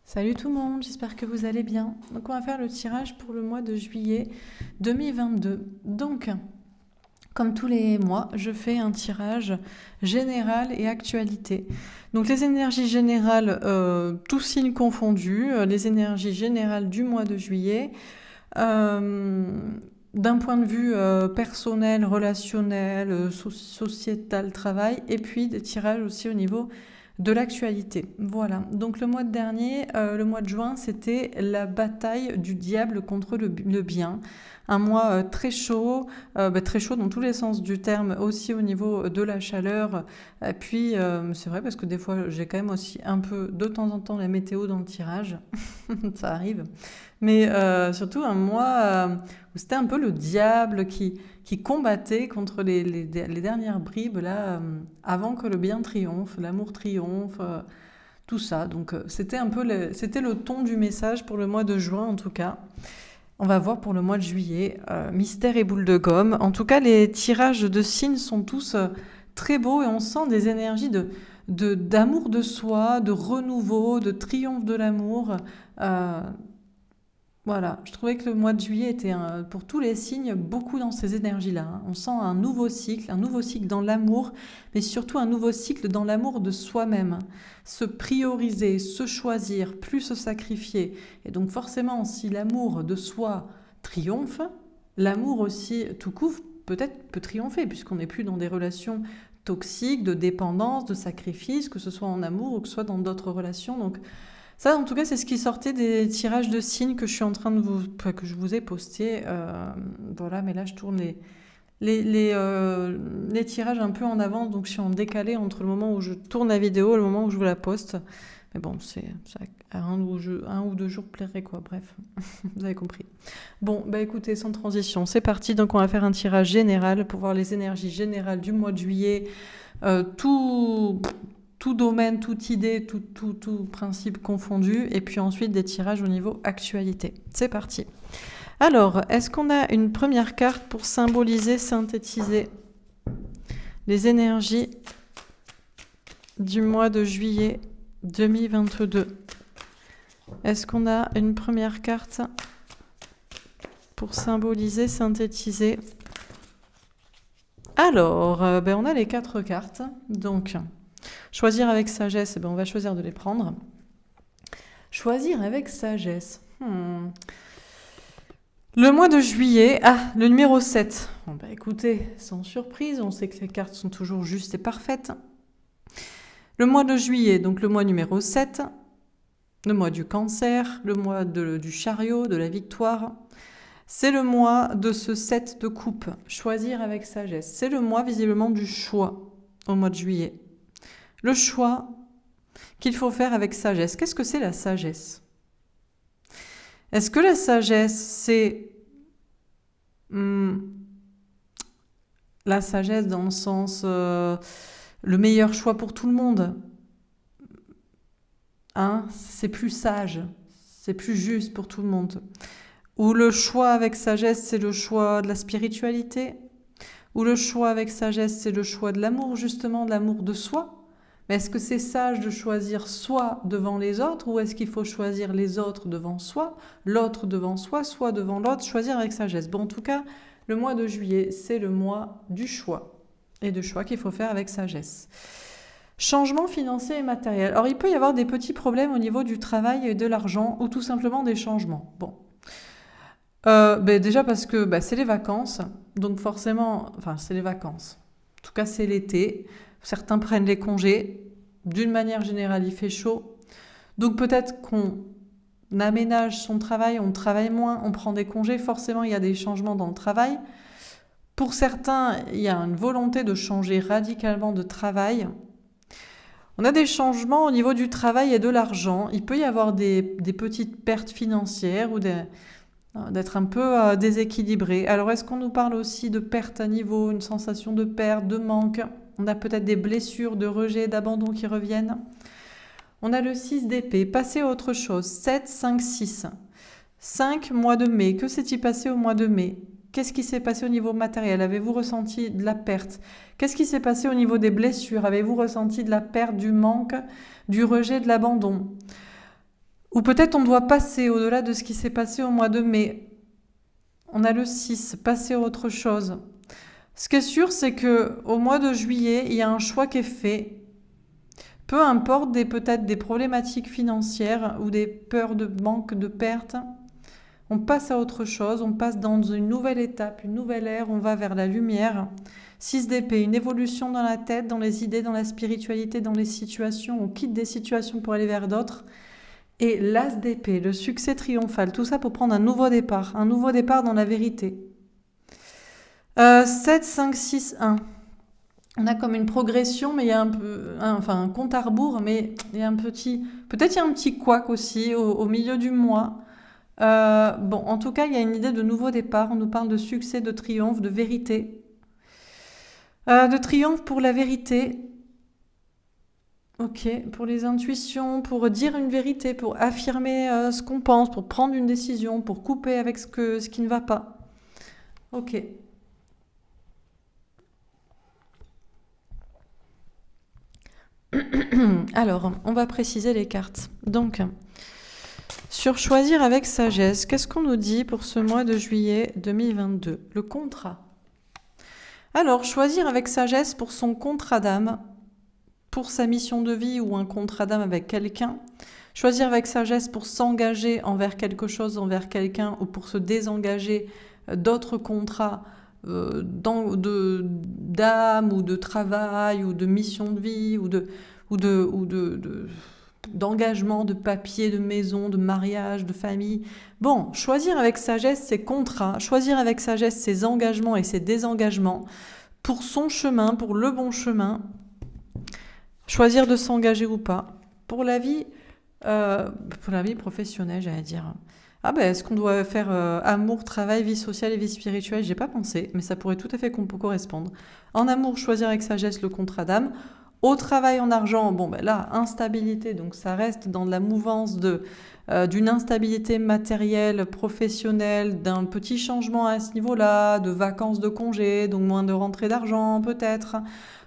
Salut tout le monde, j'espère que vous allez bien. Donc on va faire le tirage pour le mois de juillet 2022. Donc, comme tous les mois, je fais un tirage général et actualité. Donc les énergies générales, tous signes confondus, les énergies générales du mois de juillet. D'un point de vue personnel, relationnel, sociétal, travail, et puis des tirages aussi au niveau de l'actualité. Voilà. Donc le mois dernier, le mois de juin, c'était la bataille du diable contre le bien. Un mois très chaud dans tous les sens du terme, aussi au niveau de la chaleur. Et puis c'est vrai parce que des fois j'ai quand même aussi un peu de temps en temps la météo dans le tirage, ça arrive. Mais surtout un mois où c'était un peu le diable qui combattait contre les dernières bribes là, avant que le bien triomphe, l'amour triomphe, tout ça. Donc c'était un peu c'était le ton du message pour le mois de juin en tout cas. On va voir pour le mois de juillet, mystère et boule de gomme. En tout cas, les tirages de signes sont tous très beaux et on sent des énergies d'amour de soi, de renouveau, de triomphe de l'amour. Euh, voilà, je trouvais que le mois de juillet était, pour tous les signes, beaucoup dans ces énergies-là, hein. On sent un nouveau cycle dans l'amour, mais surtout un nouveau cycle dans l'amour de soi-même. Se prioriser, se choisir, plus se sacrifier. Et donc forcément, si l'amour de soi triomphe, l'amour aussi tout court peut-être peut triompher, puisqu'on n'est plus dans des relations toxiques, de dépendance, de sacrifice, que ce soit en amour ou que ce soit dans d'autres relations. Donc ça, en tout cas, c'est ce qui sortait des tirages de signes que je suis en train de que je vous ai postés. Voilà, mais là, je tourne les tirages un peu en avance, donc je suis en décalé entre le moment où je tourne la vidéo et le moment où je vous la poste. Mais bon, c'est un ou deux jours plairait quoi. Bref, vous avez compris. Bon, bah écoutez, sans transition, c'est parti. Donc on va faire un tirage général pour voir les énergies générales du mois de juillet. Tout domaine, toute idée, tout principe confondu, et puis ensuite des tirages au niveau actualité. C'est parti. Alors, est-ce qu'on a une première carte pour symboliser, synthétiser les énergies du mois de juillet 2022 ? Est-ce qu'on a une première carte pour symboliser, synthétiser ? Alors, on a les 4 cartes, donc... Choisir avec sagesse, on va choisir de les prendre. Choisir avec sagesse. Le mois de juillet, le numéro 7. Bon, écoutez, sans surprise, on sait que les cartes sont toujours justes et parfaites. Le mois de juillet, donc le mois numéro 7, le mois du cancer, le mois du chariot, de la victoire. C'est le mois de ce 7 de coupe. Choisir avec sagesse. C'est le mois visiblement du choix au mois de juillet. Le choix qu'il faut faire avec sagesse. Qu'est-ce que c'est la sagesse ? Est-ce que la sagesse, c'est la sagesse dans le sens le meilleur choix pour tout le monde ? C'est plus sage, c'est plus juste pour tout le monde. Ou le choix avec sagesse, c'est le choix de la spiritualité ? Ou le choix avec sagesse, c'est le choix de l'amour, justement, de l'amour de soi ? Mais est-ce que c'est sage de choisir soi devant les autres, ou est-ce qu'il faut choisir les autres devant soi, l'autre devant soi, soi devant l'autre, choisir avec sagesse ? Bon, en tout cas, le mois de juillet, c'est le mois du choix, et de choix qu'il faut faire avec sagesse. Changement financier et matériel. Alors, il peut y avoir des petits problèmes au niveau du travail et de l'argent, ou tout simplement des changements. Bon. Déjà parce que c'est les vacances, donc forcément, c'est les vacances. En tout cas, c'est l'été. Certains prennent les congés. D'une manière générale, il fait chaud. Donc peut-être qu'on aménage son travail, on travaille moins, on prend des congés. Forcément, il y a des changements dans le travail. Pour certains, il y a une volonté de changer radicalement de travail. On a des changements au niveau du travail et de l'argent. Il peut y avoir des petites pertes financières ou d'être un peu déséquilibré. Alors, est-ce qu'on nous parle aussi de perte à niveau, une sensation de perte, de manque ? On a peut-être des blessures, de rejet, d'abandon qui reviennent. On a le 6 d'épée, passer à autre chose. 7, 5, 6. 5, mois de mai. Que s'est-il passé au mois de mai ? Qu'est-ce qui s'est passé au niveau matériel ? Avez-vous ressenti de la perte ? Qu'est-ce qui s'est passé au niveau des blessures ? Avez-vous ressenti de la perte, du manque, du rejet, de l'abandon ? Ou peut-être on doit passer au-delà de ce qui s'est passé au mois de mai. On a le 6, passer à autre chose. Ce qui est sûr, c'est que au mois de juillet, il y a un choix qui est fait. Peu importe peut-être des problématiques financières ou des peurs de manque, de perte, on passe à autre chose, on passe dans une nouvelle étape, une nouvelle ère, on va vers la lumière. 6 d'épée, une évolution dans la tête, dans les idées, dans la spiritualité, dans les situations. On quitte des situations pour aller vers d'autres. Et l'as d'épée, le succès triomphal, tout ça pour prendre un nouveau départ dans la vérité. 7, 5, 6, 1. On a comme une progression, mais il y a un compte à rebours, mais il y a peut-être il y a un petit couac aussi au milieu du mois. Bon, en tout cas, il y a une idée de nouveau départ. On nous parle de succès, de triomphe, de vérité. De triomphe pour la vérité. Ok, pour les intuitions, pour dire une vérité, pour affirmer ce qu'on pense, pour prendre une décision, pour couper avec ce qui ne va pas. Ok. Alors, on va préciser les cartes. Donc, sur choisir avec sagesse, qu'est-ce qu'on nous dit pour ce mois de juillet 2022? Le contrat. Alors, choisir avec sagesse pour son contrat d'âme, pour sa mission de vie ou un contrat d'âme avec quelqu'un. Choisir avec sagesse pour s'engager envers quelque chose, envers quelqu'un, ou pour se désengager d'autres contrats d'âme ou de travail ou de mission de vie d'engagement, de papier, de maison, de mariage, de famille. Bon, choisir avec sagesse ses contrats, choisir avec sagesse ses engagements et ses désengagements pour son chemin, pour le bon chemin. Choisir de s'engager ou pas. Pour la vie professionnelle, j'allais dire. Ah ben, est-ce qu'on doit faire amour, travail, vie sociale et vie spirituelle? J'ai pas pensé, mais ça pourrait tout à fait correspondre. En amour, choisir avec sagesse le contrat d'âme. Au travail, en argent, bon ben là, instabilité, donc ça reste dans la mouvance d'une instabilité matérielle, professionnelle, d'un petit changement à ce niveau-là, de vacances, de congés, donc moins de rentrée d'argent peut-être.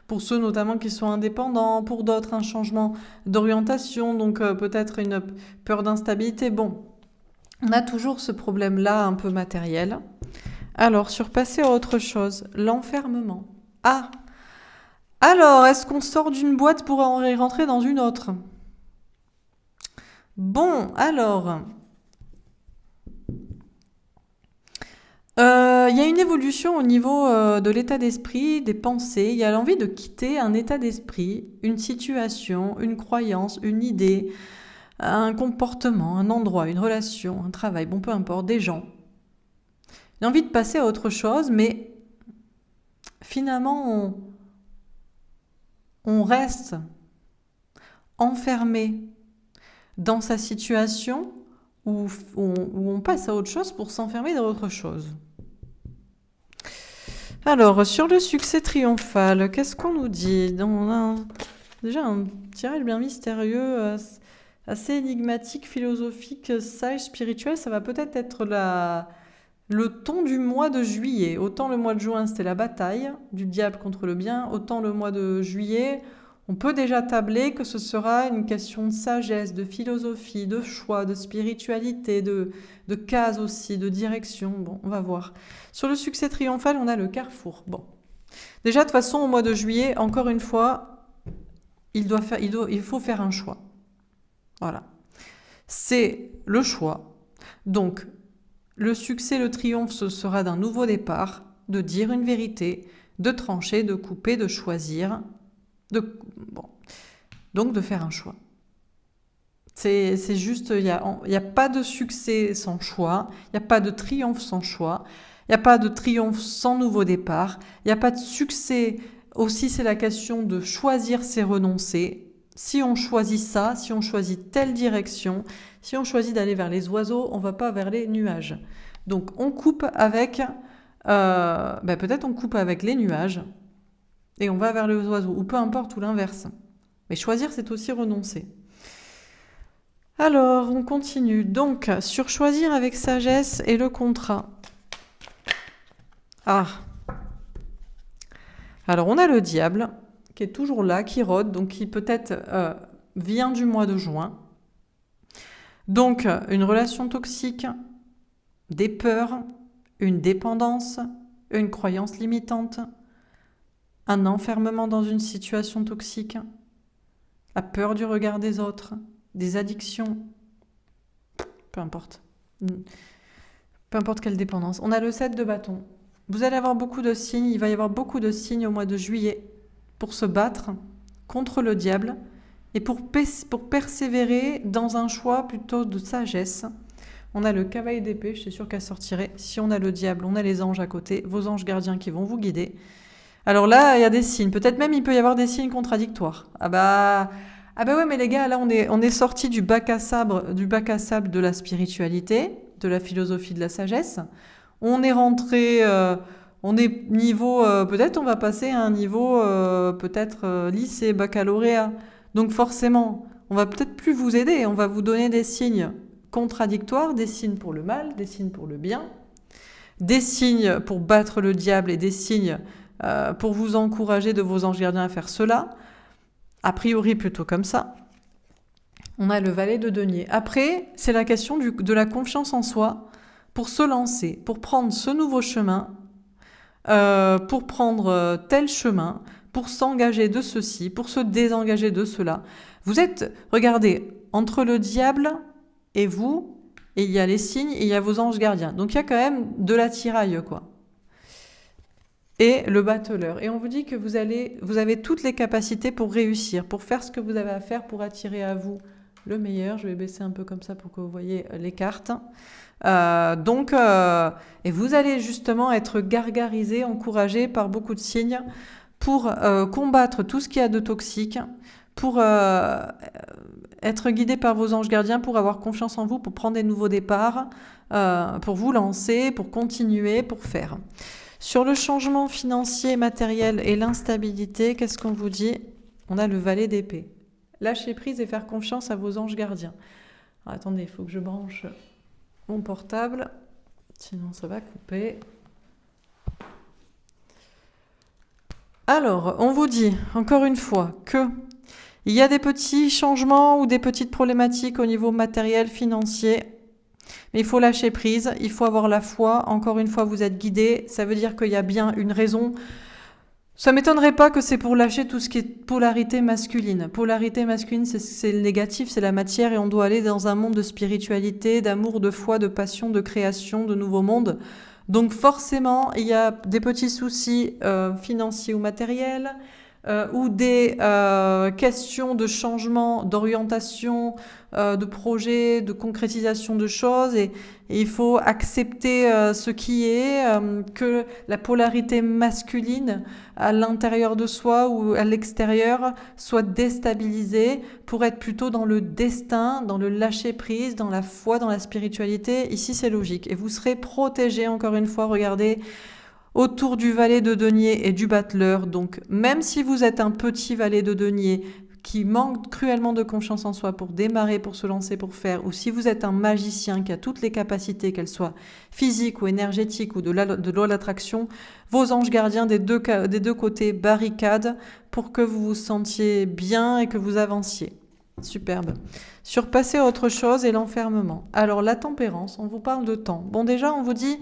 Pour ceux notamment qui sont indépendants, pour d'autres un changement d'orientation, donc peut-être une peur d'instabilité. Bon, on a toujours ce problème-là un peu matériel. Alors, sur passer à autre chose, l'enfermement. Ah! Alors, est-ce qu'on sort d'une boîte pour en rentrer dans une autre? Bon, alors... Il y a une évolution au niveau de l'état d'esprit, des pensées. Il y a l'envie de quitter un état d'esprit, une situation, une croyance, une idée, un comportement, un endroit, une relation, un travail, bon peu importe, des gens. Il y a envie de passer à autre chose, mais finalement on reste enfermé dans sa situation où on passe à autre chose pour s'enfermer dans autre chose. Alors, sur le succès triomphal, qu'est-ce qu'on nous dit? On a déjà un tirage bien mystérieux, assez énigmatique, philosophique, sage, spirituel. Ça va peut-être être le ton du mois de juillet. Autant le mois de juin, c'était la bataille du diable contre le bien, autant le mois de juillet, on peut déjà tabler que ce sera une question de sagesse, de philosophie, de choix, de spiritualité, de case aussi, de direction. Bon, on va voir. Sur le succès triomphal, on a le carrefour. Bon. Déjà, de toute façon, au mois de juillet, encore une fois, il faut faire un choix. Voilà. C'est le choix. Donc, le succès, le triomphe, ce sera d'un nouveau départ, de dire une vérité, de trancher, de couper, de choisir, donc de faire un choix. C'est juste, il n'y a pas de succès sans choix, il n'y a pas de triomphe sans choix, il n'y a pas de triomphe sans nouveau départ, il n'y a pas de succès, aussi c'est la question de choisir, c'est renoncer. Si on choisit ça, si on choisit telle direction, si on choisit d'aller vers les oiseaux, on ne va pas vers les nuages. Donc on coupe avec, peut-être on coupe avec les nuages et on va vers les oiseaux, ou peu importe, ou l'inverse. Mais choisir, c'est aussi renoncer. Alors, on continue. Donc, sur choisir avec sagesse et le contrat. Ah. Alors, on a le diable qui est toujours là, qui rôde, donc qui peut-être vient du mois de juin. Donc, une relation toxique, des peurs, une dépendance, une croyance limitante, un enfermement dans une situation toxique, la peur du regard des autres, des addictions, peu importe. Peu importe quelle dépendance. On a le 7 de bâton. Vous allez avoir beaucoup de signes, il va y avoir beaucoup de signes au mois de juillet pour se battre contre le diable et pour persévérer dans un choix plutôt de sagesse. On a le cavalier d'épée, je suis sûre qu'elle sortirait. Si on a le diable, on a les anges à côté, vos anges gardiens qui vont vous guider. Alors là, il y a des signes. Peut-être même il peut y avoir des signes contradictoires. Ah bah ouais, mais les gars, là on est sorti du bac à sable de la spiritualité, de la philosophie de la sagesse. On est rentré, on est niveau, peut-être on va passer à un niveau, lycée, baccalauréat. Donc forcément, on va peut-être plus vous aider, on va vous donner des signes contradictoires, des signes pour le mal, des signes pour le bien, des signes pour battre le diable et des signes pour vous encourager de vos anges gardiens à faire cela. A priori plutôt comme ça. On a le valet de denier. Après, c'est la question de la confiance en soi pour se lancer, pour prendre ce nouveau chemin, pour prendre tel chemin, pour s'engager de ceci, pour se désengager de cela. Vous êtes, regardez, entre le diable et vous, et il y a les signes et il y a vos anges gardiens. Donc il y a quand même de la tiraille, quoi. Et le battleur. Et on vous dit que vous avez toutes les capacités pour réussir, pour faire ce que vous avez à faire, pour attirer à vous le meilleur. Je vais baisser un peu comme ça pour que vous voyez les cartes. Et vous allez justement être gargarisé, encouragé par beaucoup de signes pour combattre tout ce qu'il y a de toxique, pour être guidé par vos anges gardiens, pour avoir confiance en vous, pour prendre des nouveaux départs, pour vous lancer, pour continuer, pour faire. Sur le changement financier, matériel et l'instabilité, qu'est-ce qu'on vous dit? On a le valet d'épée. Lâcher prise et faire confiance à vos anges gardiens. Alors, attendez, il faut que je branche mon portable, sinon ça va couper. Alors, on vous dit, encore une fois, que il y a des petits changements ou des petites problématiques au niveau matériel, financier. Mais il faut lâcher prise, il faut avoir la foi. Encore une fois, vous êtes guidé. Ça veut dire qu'il y a bien une raison. Ça ne m'étonnerait pas que c'est pour lâcher tout ce qui est polarité masculine. Polarité masculine, c'est le négatif, c'est la matière. Et on doit aller dans un monde de spiritualité, d'amour, de foi, de passion, de création, de nouveaux mondes. Donc forcément, il y a des petits soucis financiers ou matériels. Ou des questions de changement, d'orientation, de projet, de concrétisation de choses. Et il faut accepter ce qui est, que la polarité masculine à l'intérieur de soi ou à l'extérieur soit déstabilisée pour être plutôt dans le destin, dans le lâcher-prise, dans la foi, dans la spiritualité. Ici, c'est logique. Et vous serez protégé, encore une fois, regardez, autour du valet de denier et du battleur. Donc même si vous êtes un petit valet de denier qui manque cruellement de confiance en soi pour démarrer, pour se lancer, pour faire, ou si vous êtes un magicien qui a toutes les capacités, qu'elles soient physiques ou énergétiques ou de loi de l'attraction, vos anges gardiens des deux côtés barricadent pour que vous vous sentiez bien et que vous avanciez. Superbe. Sur passer à autre chose et l'enfermement. Alors la tempérance, on vous parle de temps. Bon, déjà on vous dit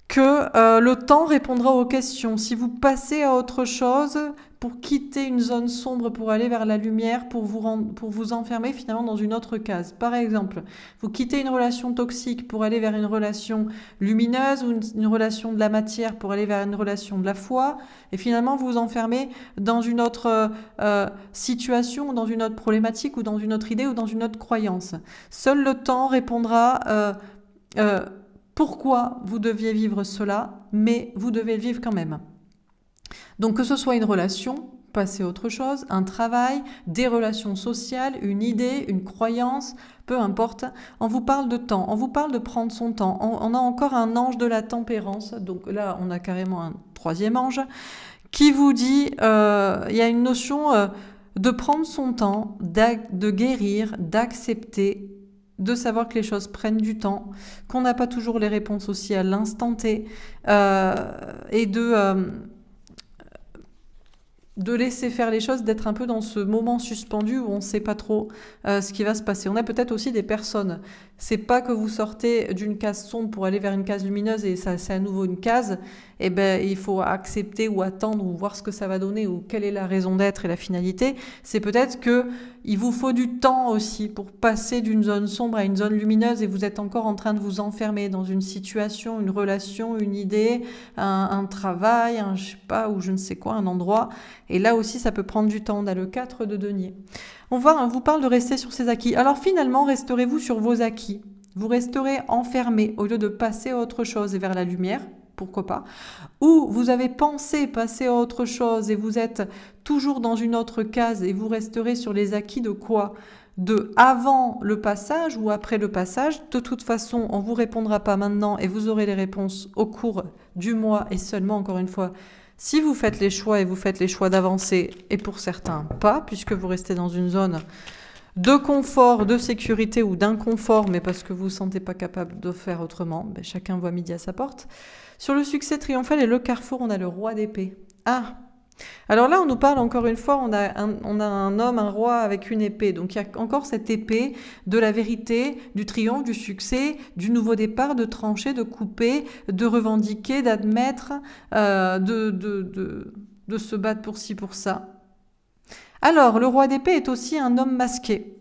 que le temps répondra aux questions. Si vous passez à autre chose, pour quitter une zone sombre, pour aller vers la lumière, pour vous enfermer finalement dans une autre case. Par exemple, vous quittez une relation toxique pour aller vers une relation lumineuse ou une relation de la matière pour aller vers une relation de la foi, et finalement vous vous enfermez dans une autre situation, ou dans une autre problématique, ou dans une autre idée, ou dans une autre croyance. Seul le temps répondra pourquoi vous deviez vivre cela, mais vous devez le vivre quand même. Donc que ce soit une relation, passer à autre chose, un travail, des relations sociales, une idée, une croyance, peu importe, on vous parle de temps, on vous parle de prendre son temps. On a encore un ange de la tempérance, donc là on a carrément un troisième ange, qui vous dit, il y a une notion de prendre son temps, de guérir, d'accepter, de savoir que les choses prennent du temps, qu'on n'a pas toujours les réponses aussi à l'instant T, et de de laisser faire les choses, d'être un peu dans ce moment suspendu où on ne sait pas trop ce qui va se passer. On a peut-être aussi des personnes. C'est pas que vous sortez d'une case sombre pour aller vers une case lumineuse et ça c'est à nouveau une case. Eh ben il faut accepter ou attendre ou voir ce que ça va donner ou quelle est la raison d'être et la finalité. C'est peut-être que il vous faut du temps aussi pour passer d'une zone sombre à une zone lumineuse et vous êtes encore en train de vous enfermer dans une situation, une relation, une idée, un travail, je sais pas, ou je ne sais quoi, un endroit. Et là aussi, ça peut prendre du temps. On a le 4 de denier. On vous parle de rester sur ses acquis. Alors finalement, resterez-vous sur vos acquis? Vous resterez enfermé au lieu de passer à autre chose et vers la lumière? Pourquoi pas? Ou vous avez pensé passer à autre chose et vous êtes toujours dans une autre case et vous resterez sur les acquis de quoi? De avant le passage ou après le passage. De toute façon, on ne vous répondra pas maintenant et vous aurez les réponses au cours du mois et seulement, encore une fois, si vous faites les choix et vous faites les choix d'avancer et pour certains pas, puisque vous restez dans une zone de confort, de sécurité ou d'inconfort, mais parce que vous ne vous sentez pas capable de faire autrement, ben chacun voit midi à sa porte. Sur le succès triomphal et le carrefour, on a le roi d'épée. Ah! Alors là, on nous parle encore une fois, on a un homme, un roi avec une épée. Donc il y a encore cette épée de la vérité, du triomphe, du succès, du nouveau départ, de trancher, de couper, de revendiquer, d'admettre, de se battre pour ci, pour ça. Alors, le roi d'épée est aussi un homme masqué.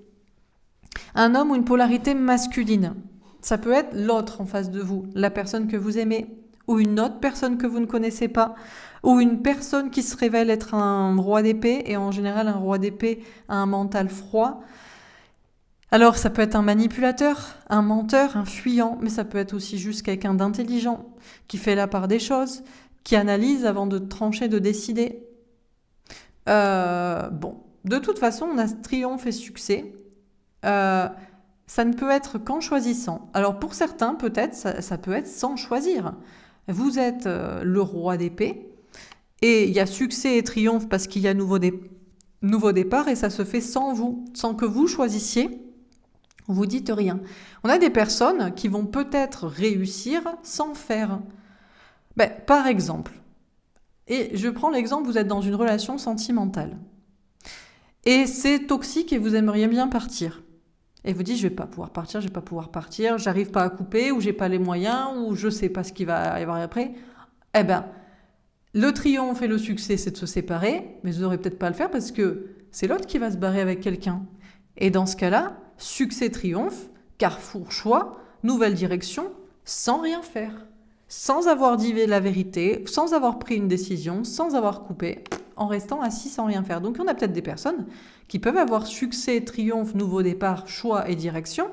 Un homme ou une polarité masculine. Ça peut être l'autre en face de vous, la personne que vous aimez, ou une autre personne que vous ne connaissez pas, ou une personne qui se révèle être un roi d'épée, et en général un roi d'épée a un mental froid. Alors ça peut être un manipulateur, un menteur, un fuyant, mais ça peut être aussi juste quelqu'un d'intelligent, qui fait la part des choses, qui analyse avant de trancher, de décider. Bon, de toute façon, on a triomphe et succès. Ça ne peut être qu'en choisissant. Alors pour certains, peut-être, ça peut être sans choisir. Vous êtes le roi d'épée, et il y a succès et triomphe parce qu'il y a nouveau départ, et ça se fait sans vous, sans que vous choisissiez. Vous dites rien. On a des personnes qui vont peut-être réussir sans faire. Par exemple, et je prends l'exemple, vous êtes dans une relation sentimentale. Et c'est toxique et vous aimeriez bien partir. Et vous dites, je vais pas pouvoir partir, j'arrive pas à couper, ou j'ai pas les moyens, ou je sais pas ce qui va y avoir après. Eh ben, le triomphe et le succès, c'est de se séparer, mais vous n'aurez peut-être pas à le faire parce que c'est l'autre qui va se barrer avec quelqu'un. Et dans ce cas-là, succès, triomphe, carrefour, choix, nouvelle direction, sans rien faire. Sans avoir dit la vérité, sans avoir pris une décision, sans avoir coupé, en restant assis sans rien faire. Donc on a peut-être des personnes qui peuvent avoir succès, triomphe, nouveau départ, choix et direction,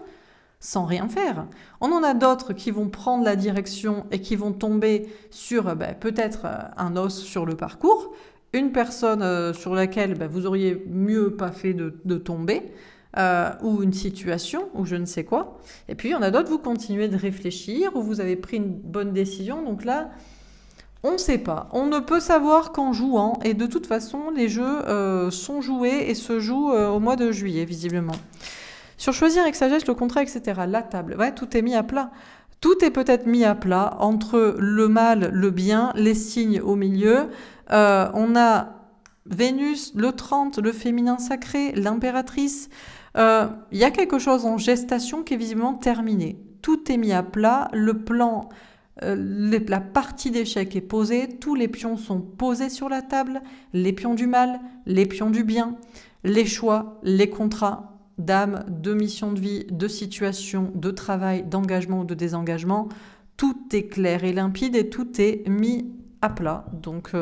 sans rien faire. On en a d'autres qui vont prendre la direction et qui vont tomber sur peut-être un os sur le parcours, une personne sur laquelle vous auriez mieux pas fait de tomber, ou une situation, ou je ne sais quoi. Et puis il y en a d'autres, vous continuez de réfléchir, ou vous avez pris une bonne décision, donc là, on ne sait pas. On ne peut savoir qu'en jouant, et de toute façon, les jeux sont joués et se jouent au mois de juillet, visiblement. Sur choisir avec sagesse, le contrat, etc. La table, ouais, tout est mis à plat. Tout est peut-être mis à plat entre le mal, le bien, les signes au milieu. On a Vénus, le 30, le féminin sacré, l'impératrice. Il y a quelque chose en gestation qui est visiblement terminé. Tout est mis à plat, le plan, la partie d'échec est posée, tous les pions sont posés sur la table, les pions du mal, les pions du bien, les choix, les contrats, d'âme, de mission de vie, de situation, de travail, d'engagement ou de désengagement. Tout est clair et limpide et tout est mis à plat. Donc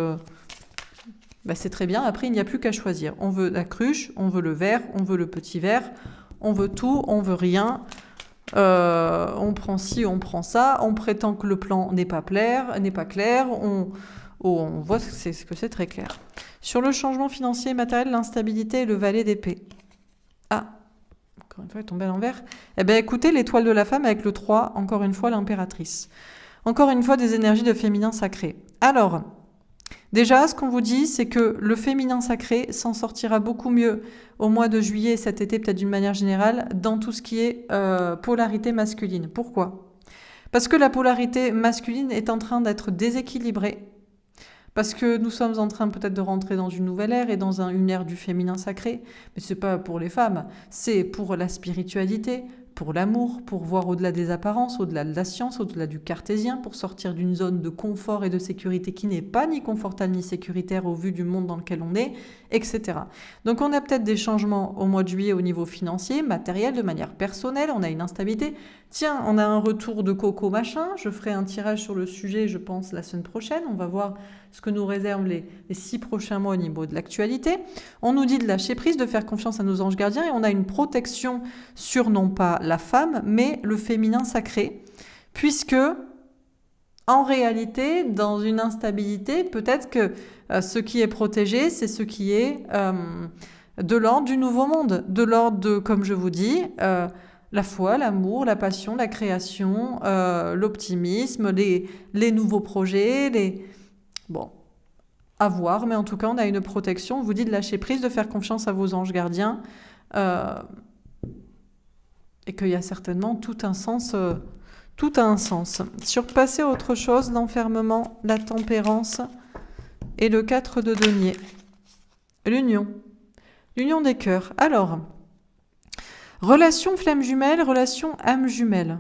c'est très bien. Après, il n'y a plus qu'à choisir. On veut la cruche, on veut le verre, on veut le petit verre, on veut tout, on veut rien. On prend ci, on prend ça. On prétend que le plan n'est pas clair. On voit que c'est très clair. Sur le changement financier et matériel, l'instabilité et le valet d'épée. Ah, encore une fois, il est tombé à l'envers. Eh bien, écoutez, l'étoile de la femme avec le 3, encore une fois, l'impératrice. Encore une fois, des énergies de féminin sacré. Alors, déjà, ce qu'on vous dit, c'est que le féminin sacré s'en sortira beaucoup mieux au mois de juillet, cet été, peut-être d'une manière générale, dans tout ce qui est polarité masculine. Pourquoi ? Parce que la polarité masculine est en train d'être déséquilibrée Parce que nous sommes en train peut-être de rentrer dans une nouvelle ère et dans une ère du féminin sacré. Mais ce n'est pas pour les femmes, c'est pour la spiritualité, pour l'amour, pour voir au-delà des apparences, au-delà de la science, au-delà du cartésien, pour sortir d'une zone de confort et de sécurité qui n'est pas ni confortable ni sécuritaire au vu du monde dans lequel on est, etc. Donc on a peut-être des changements au mois de juillet au niveau financier, matériel, de manière personnelle, on a une instabilité. Tiens, on a un retour de coco machin, je ferai un tirage sur le sujet, je pense, la semaine prochaine. On va voir ce que nous réservent les 6 prochains mois au niveau de l'actualité. On nous dit de lâcher prise, de faire confiance à nos anges gardiens, et on a une protection sur non pas la femme, mais le féminin sacré, puisque en réalité, dans une instabilité, peut-être que ce qui est protégé, c'est ce qui est de l'ordre du nouveau monde, de l'ordre de, comme je vous dis, la foi, l'amour, la passion, la création, l'optimisme, les nouveaux projets, Bon, à voir, mais en tout cas, on a une protection. On vous dit de lâcher prise, de faire confiance à vos anges gardiens, et qu'il y a certainement tout un sens. Tout a un sens. Surpasser autre chose, l'enfermement, la tempérance et le 4 de denier. L'union. L'union des cœurs. Alors, relation flamme jumelle, relation âme jumelle.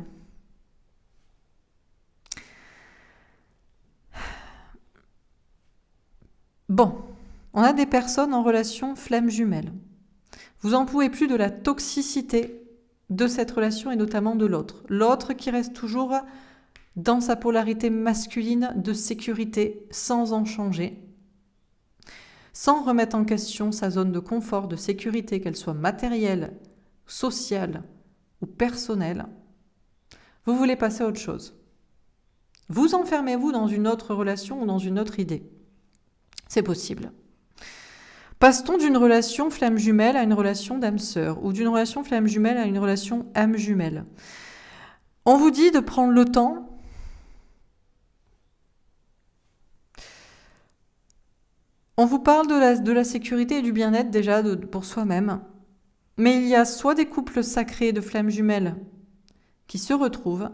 Bon, on a des personnes en relation flamme jumelle. Vous n'en pouvez plus de la toxicité de cette relation et notamment de l'autre. L'autre qui reste toujours dans sa polarité masculine de sécurité sans en changer, sans remettre en question sa zone de confort, de sécurité, qu'elle soit matérielle, sociale ou personnelle. Vous voulez passer à autre chose. Vous enfermez-vous dans une autre relation ou dans une autre idée. C'est possible. Passe-t-on d'une relation flamme jumelle à une relation d'âme sœur ou d'une relation flamme jumelle à une relation âme jumelle? On vous dit de prendre le temps On vous parle de la sécurité et du bien-être déjà pour soi-même. Mais il y a soit des couples sacrés de flammes jumelles qui se retrouvent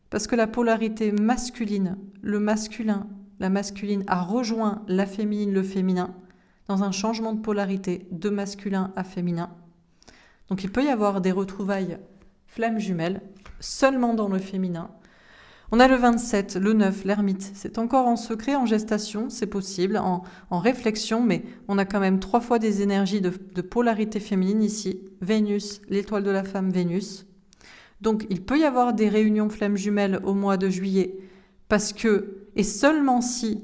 parce que la polarité masculine, le masculin, la masculine a rejoint la féminine, le féminin, dans un changement de polarité de masculin à féminin. Donc il peut y avoir des retrouvailles flammes jumelles seulement dans le féminin. On a le 27, le 9, l'ermite. C'est encore en secret, en gestation, c'est possible, en réflexion, mais on a quand même 3 fois des énergies de polarité féminine ici. Vénus, l'étoile de la femme Vénus. Donc il peut y avoir des réunions flammes jumelles au mois de juillet, parce que, et seulement si,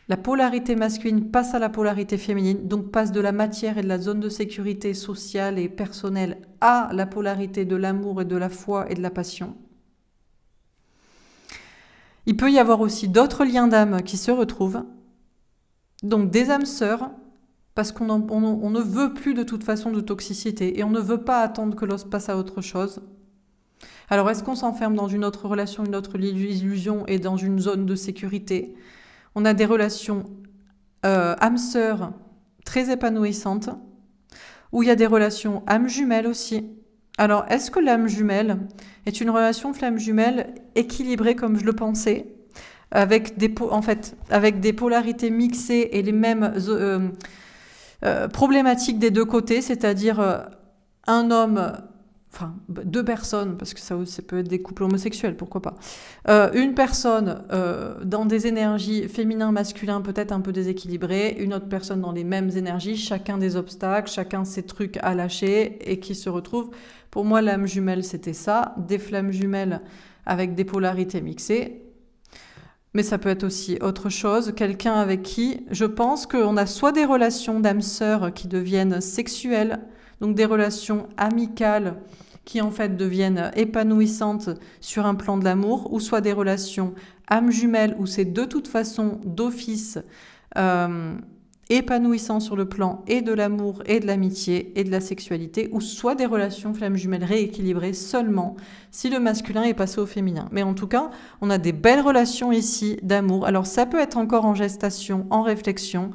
la polarité masculine passe à la polarité féminine, donc passe de la matière et de la zone de sécurité sociale et personnelle à la polarité de l'amour et de la foi et de la passion. Il peut y avoir aussi d'autres liens d'âme qui se retrouvent, donc des âmes sœurs, parce qu'on ne veut plus de toute façon de toxicité et on ne veut pas attendre que l'autre passe à autre chose. Alors est-ce qu'on s'enferme dans une autre relation, une autre illusion et dans une zone de sécurité? On a des relations âmes-sœurs très épanouissantes, où il y a des relations âmes jumelles aussi. Alors, est-ce que l'âme jumelle est une relation flamme jumelle équilibrée comme je le pensais, avec des polarités mixées et les mêmes problématiques des deux côtés, c'est-à-dire un homme... Enfin, 2 personnes, parce que ça peut être des couples homosexuels, pourquoi pas. Une personne dans des énergies féminin-masculin peut-être un peu déséquilibrées, une autre personne dans les mêmes énergies, chacun des obstacles, chacun ses trucs à lâcher et qui se retrouvent. Pour moi, l'âme jumelle, c'était ça, des flammes jumelles avec des polarités mixées. Mais ça peut être aussi autre chose, quelqu'un avec qui je pense qu'on a soit des relations d'âme-sœur qui deviennent sexuelles, donc des relations amicales qui en fait deviennent épanouissantes sur un plan de l'amour, ou soit des relations âme jumelles où c'est de toute façon d'office épanouissant sur le plan et de l'amour et de l'amitié et de la sexualité, ou soit des relations flammes jumelles rééquilibrées seulement si le masculin est passé au féminin. Mais en tout cas, on a des belles relations ici d'amour. Alors ça peut être encore en gestation, en réflexion.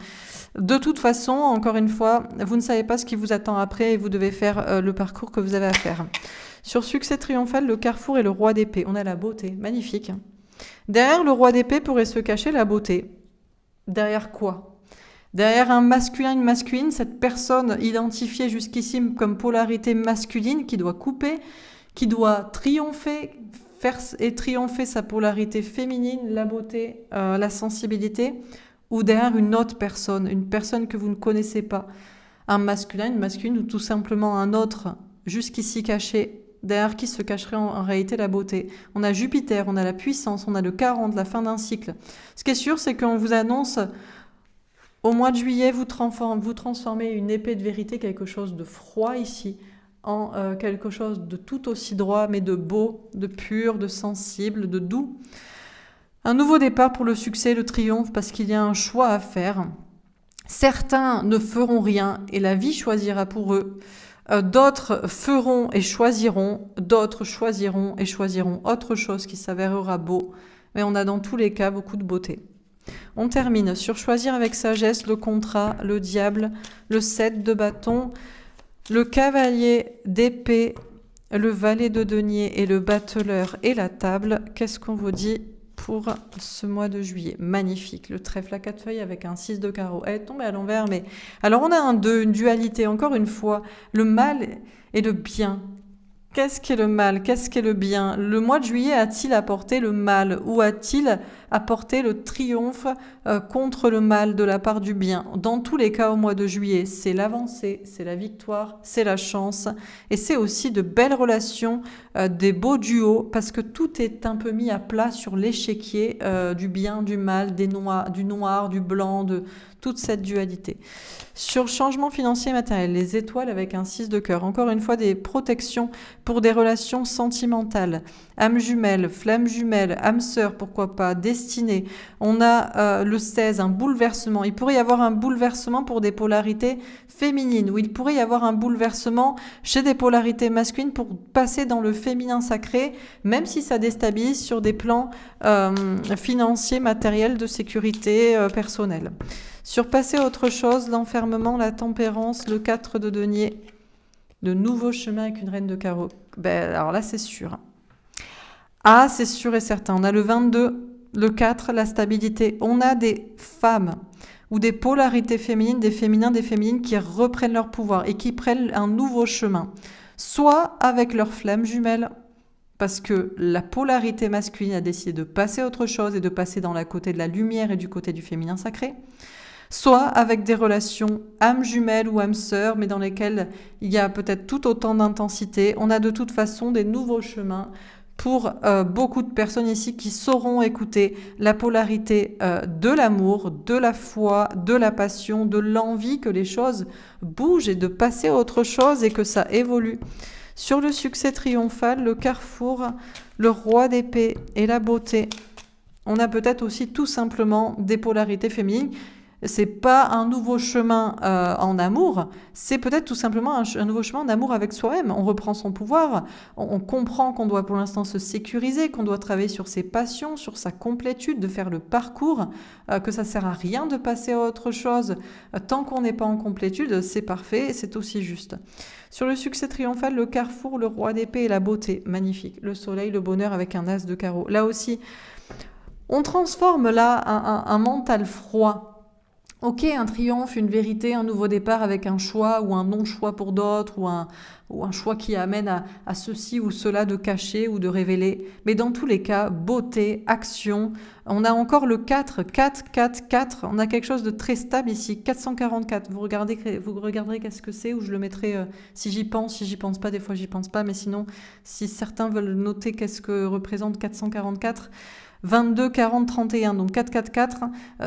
De toute façon, encore une fois, vous ne savez pas ce qui vous attend après et vous devez faire le parcours que vous avez à faire. Sur succès triomphal, le carrefour et le roi d'épée. On a la beauté, magnifique. Derrière le roi d'épée pourrait se cacher la beauté. Derrière quoi? Derrière un masculin, une masculine, cette personne identifiée jusqu'ici comme polarité masculine qui doit couper, qui doit triompher, faire et triompher sa polarité féminine, la beauté, la sensibilité, ou derrière une autre personne, une personne que vous ne connaissez pas, un masculin, une masculine, ou tout simplement un autre jusqu'ici caché, derrière qui se cacherait en réalité la beauté. On a Jupiter, on a la puissance, on a le 40, la fin d'un cycle. Ce qui est sûr, c'est qu'on vous annonce, au mois de juillet, vous transformez une épée de vérité, quelque chose de froid ici, en quelque chose de tout aussi droit, mais de beau, de pur, de sensible, de doux. Un nouveau départ pour le succès, le triomphe, parce qu'il y a un choix à faire. Certains ne feront rien et la vie choisira pour eux. D'autres feront et choisiront, d'autres choisiront et choisiront autre chose qui s'avérera beau. Mais on a dans tous les cas beaucoup de beauté. On termine sur choisir avec sagesse, le contrat, le diable, le 7 de bâton, le cavalier d'épée, le valet de denier et le battleur et la table. Qu'est-ce qu'on vous dit pour ce mois de juillet? Magnifique, le trèfle à 4 feuilles avec un 6 de carreau. Elle est tombée à l'envers, mais... Alors on a un 2, une dualité, encore une fois, le mal et le bien. Qu'est-ce qu'est le mal? Qu'est-ce qu'est le bien? Le mois de juillet a-t-il apporté le mal ou a-t-il apporté le triomphe contre le mal de la part du bien? Dans tous les cas, au mois de juillet, c'est l'avancée, c'est la victoire, c'est la chance et c'est aussi de belles relations, des beaux duos parce que tout est un peu mis à plat sur l'échiquier du bien, du mal, du noir, du blanc, de toute cette dualité. Sur le changement financier et matériel, les étoiles avec un 6 de cœur. Encore une fois, des protections pour des relations sentimentales. Âme jumelle, flamme jumelle, âme sœur, pourquoi pas, destinée. On a le 16, un bouleversement. Il pourrait y avoir un bouleversement pour des polarités féminines, ou il pourrait y avoir un bouleversement chez des polarités masculines pour passer dans le féminin sacré, même si ça déstabilise sur des plans financiers, matériels, de sécurité personnelle. Surpasser autre chose, l'enfermement, la tempérance, le 4 de denier, de nouveaux chemins avec une reine de carreau. Alors là, c'est sûr. Ah, c'est sûr et certain. On a le 22, le 4, la stabilité. On a des femmes ou des polarités féminines, des féminins, des féminines qui reprennent leur pouvoir et qui prennent un nouveau chemin. Soit avec leur flamme jumelle, parce que la polarité masculine a décidé de passer à autre chose et de passer dans la côté de la lumière et du côté du féminin sacré. Soit avec des relations âme jumelle ou âme sœur, mais dans lesquelles il y a peut-être tout autant d'intensité. On a de toute façon des nouveaux chemins pour beaucoup de personnes ici qui sauront écouter la polarité de l'amour, de la foi, de la passion, de l'envie que les choses bougent et de passer à autre chose et que ça évolue. Sur le succès triomphal, le carrefour, le roi d'épée et la beauté, on a peut-être aussi tout simplement des polarités féminines. C'est pas un nouveau chemin en amour, c'est peut-être tout simplement un nouveau chemin en amour avec soi-même. On reprend son pouvoir, on comprend qu'on doit pour l'instant se sécuriser, qu'on doit travailler sur ses passions, sur sa complétude, de faire le parcours, que ça sert à rien de passer à autre chose. Tant qu'on n'est pas en complétude, c'est parfait, c'est aussi juste. Sur le succès triomphal, le carrefour, le roi d'épée et la beauté, magnifique. Le soleil, le bonheur avec un as de carreau. Là aussi, on transforme là un mental froid. Ok, un triomphe, une vérité, un nouveau départ avec un choix ou un non-choix pour d'autres ou un choix qui amène à ceci ou cela de cacher ou de révéler. Mais dans tous les cas, beauté, action. On a encore le 4, 4, 4, 4. On a quelque chose de très stable ici, 444. Vous regarderez qu'est-ce que c'est ou je le mettrai si j'y pense pas, des fois j'y pense pas. Mais sinon, si certains veulent noter qu'est-ce que représente 444, 22, 40, 31. Donc 4, 4, 4,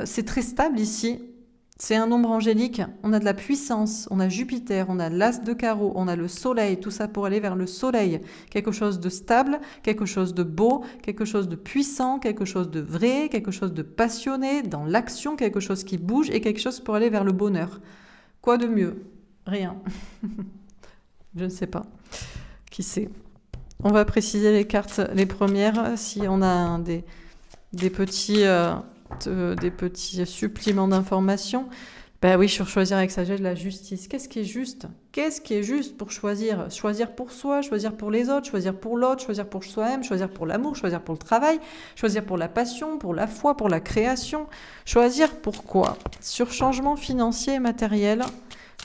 c'est très stable ici. C'est un nombre angélique, on a de la puissance, on a Jupiter, on a l'as de carreau, on a le soleil, tout ça pour aller vers le soleil. Quelque chose de stable, quelque chose de beau, quelque chose de puissant, quelque chose de vrai, quelque chose de passionné, dans l'action, quelque chose qui bouge et quelque chose pour aller vers le bonheur. Quoi de mieux? Rien. Je ne sais pas. Qui sait? On va préciser les cartes, les premières, si on a des petits suppléments d'informations. Ben oui, sur choisir avec sagesse la justice. Qu'est-ce qui est juste? Qu'est-ce qui est juste pour choisir? Choisir pour soi, choisir pour les autres, choisir pour l'autre, choisir pour soi-même, choisir pour l'amour, choisir pour le travail, choisir pour la passion, pour la foi, pour la création. Choisir pour quoi? Sur changement financier et matériel.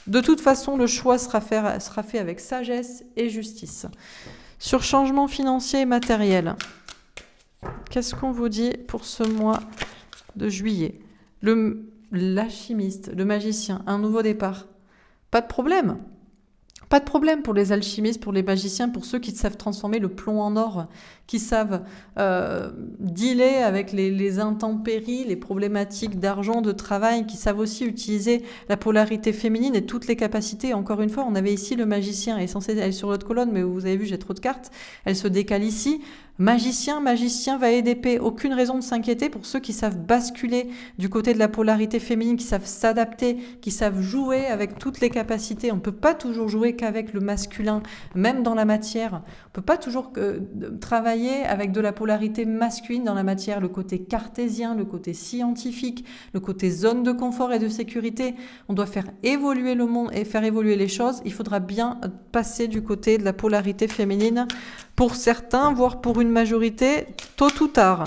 De toute façon, le choix sera fait avec sagesse et justice. Sur changement financier et matériel, qu'est-ce qu'on vous dit pour ce mois de juillet? L'alchimiste, le magicien, un nouveau départ. Pas de problème. Pas de problème pour les alchimistes, pour les magiciens, pour ceux qui savent transformer le plomb en or, qui savent dealer avec les intempéries, les problématiques d'argent, de travail, qui savent aussi utiliser la polarité féminine et toutes les capacités. Encore une fois, on avait ici le magicien, elle est censée aller sur l'autre colonne, mais vous avez vu, j'ai trop de cartes, elle se décale ici. Magicien, valet d'épée, aucune raison de s'inquiéter pour ceux qui savent basculer du côté de la polarité féminine, qui savent s'adapter, qui savent jouer avec toutes les capacités. On ne peut pas toujours jouer qu'avec le masculin, même dans la matière. On ne peut pas toujours travailler avec de la polarité masculine dans la matière, le côté cartésien, le côté scientifique, le côté zone de confort et de sécurité. On doit faire évoluer le monde et faire évoluer les choses. Il faudra bien passer du côté de la polarité féminine pour certains, voire pour une majorité, tôt ou tard.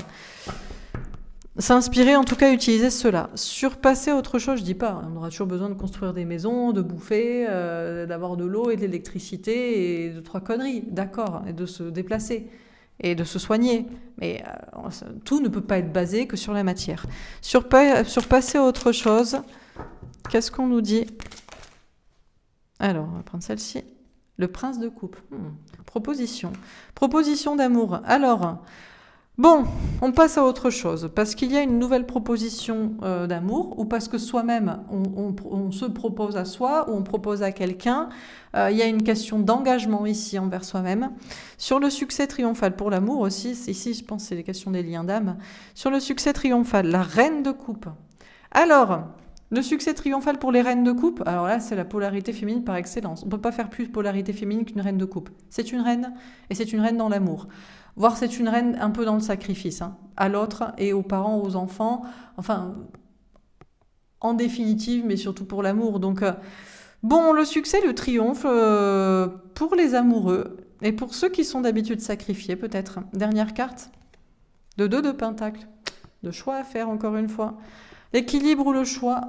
S'inspirer, en tout cas, utiliser cela. Surpasser autre chose, je dis pas. On aura toujours besoin de construire des maisons, de bouffer, d'avoir de l'eau et de l'électricité et de 3 conneries, d'accord, et de se déplacer et de se soigner. Mais tout ne peut pas être basé que sur la matière. Surpasser autre chose, qu'est-ce qu'on nous dit? Alors, on va prendre celle-ci. Le prince de coupe. Proposition. Proposition d'amour. Alors, bon, on passe à autre chose. Parce qu'il y a une nouvelle proposition d'amour, ou parce que soi-même, on se propose à soi, ou on propose à quelqu'un. Il y a une question d'engagement ici envers soi-même. Sur le succès triomphal pour l'amour aussi, ici je pense que c'est les questions des liens d'âme. Sur le succès triomphal, la reine de coupe. Alors, le succès triomphal pour les reines de coupe, alors là, c'est la polarité féminine par excellence. On ne peut pas faire plus polarité féminine qu'une reine de coupe. C'est une reine, et c'est une reine dans l'amour. Voire c'est une reine un peu dans le sacrifice, à l'autre et aux parents, aux enfants. Enfin, en définitive, mais surtout pour l'amour. Donc, bon, le succès, le triomphe pour les amoureux et pour ceux qui sont d'habitude sacrifiés, peut-être. Dernière carte, de 2 de pentacle. De choix à faire, encore une fois. L'équilibre ou le choix.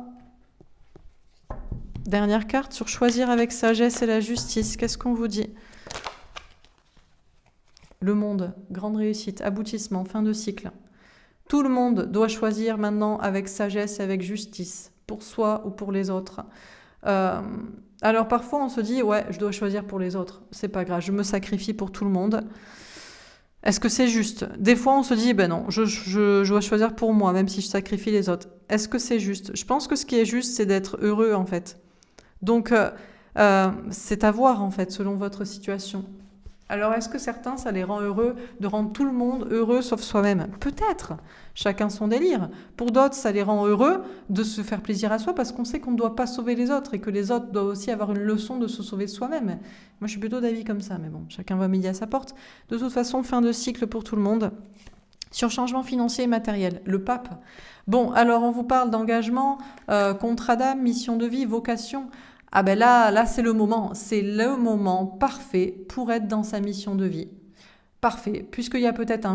Dernière carte sur choisir avec sagesse et la justice. Qu'est-ce qu'on vous dit? Le monde, grande réussite, aboutissement, fin de cycle. Tout le monde doit choisir maintenant avec sagesse et avec justice, pour soi ou pour les autres. Alors parfois on se dit, ouais, je dois choisir pour les autres. C'est pas grave, je me sacrifie pour tout le monde. Est-ce que c'est juste? Des fois, on se dit, ben non, je dois choisir pour moi, même si je sacrifie les autres. Est-ce que c'est juste? Je pense que ce qui est juste, c'est d'être heureux, en fait. Donc, c'est à voir, en fait, selon votre situation. Alors, est-ce que certains, ça les rend heureux de rendre tout le monde heureux, sauf soi-même? Peut-être. Chacun son délire. Pour d'autres, ça les rend heureux de se faire plaisir à soi parce qu'on sait qu'on ne doit pas sauver les autres et que les autres doivent aussi avoir une leçon de se sauver soi-même. Moi, je suis plutôt d'avis comme ça, mais bon, chacun va midi à sa porte. De toute façon, fin de cycle pour tout le monde. Sur changement financier et matériel, le pape. Bon, alors on vous parle d'engagement, contrat d'âme, mission de vie, vocation. Ah ben là c'est le moment parfait pour être dans sa mission de vie. Parfait, puisqu'il y a peut-être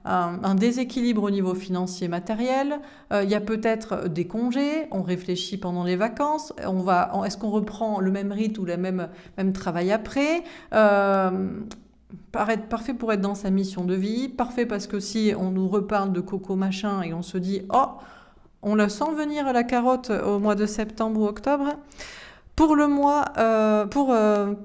un déséquilibre au niveau financier matériel, il y a peut-être des congés, on réfléchit pendant les vacances, est-ce qu'on reprend le même rythme ou le même travail après parfait pour être dans sa mission de vie, parfait parce que si on nous reparle de coco machin et on se dit « Oh, on la sent venir à la carotte au mois de septembre ou octobre », pour le mois, pour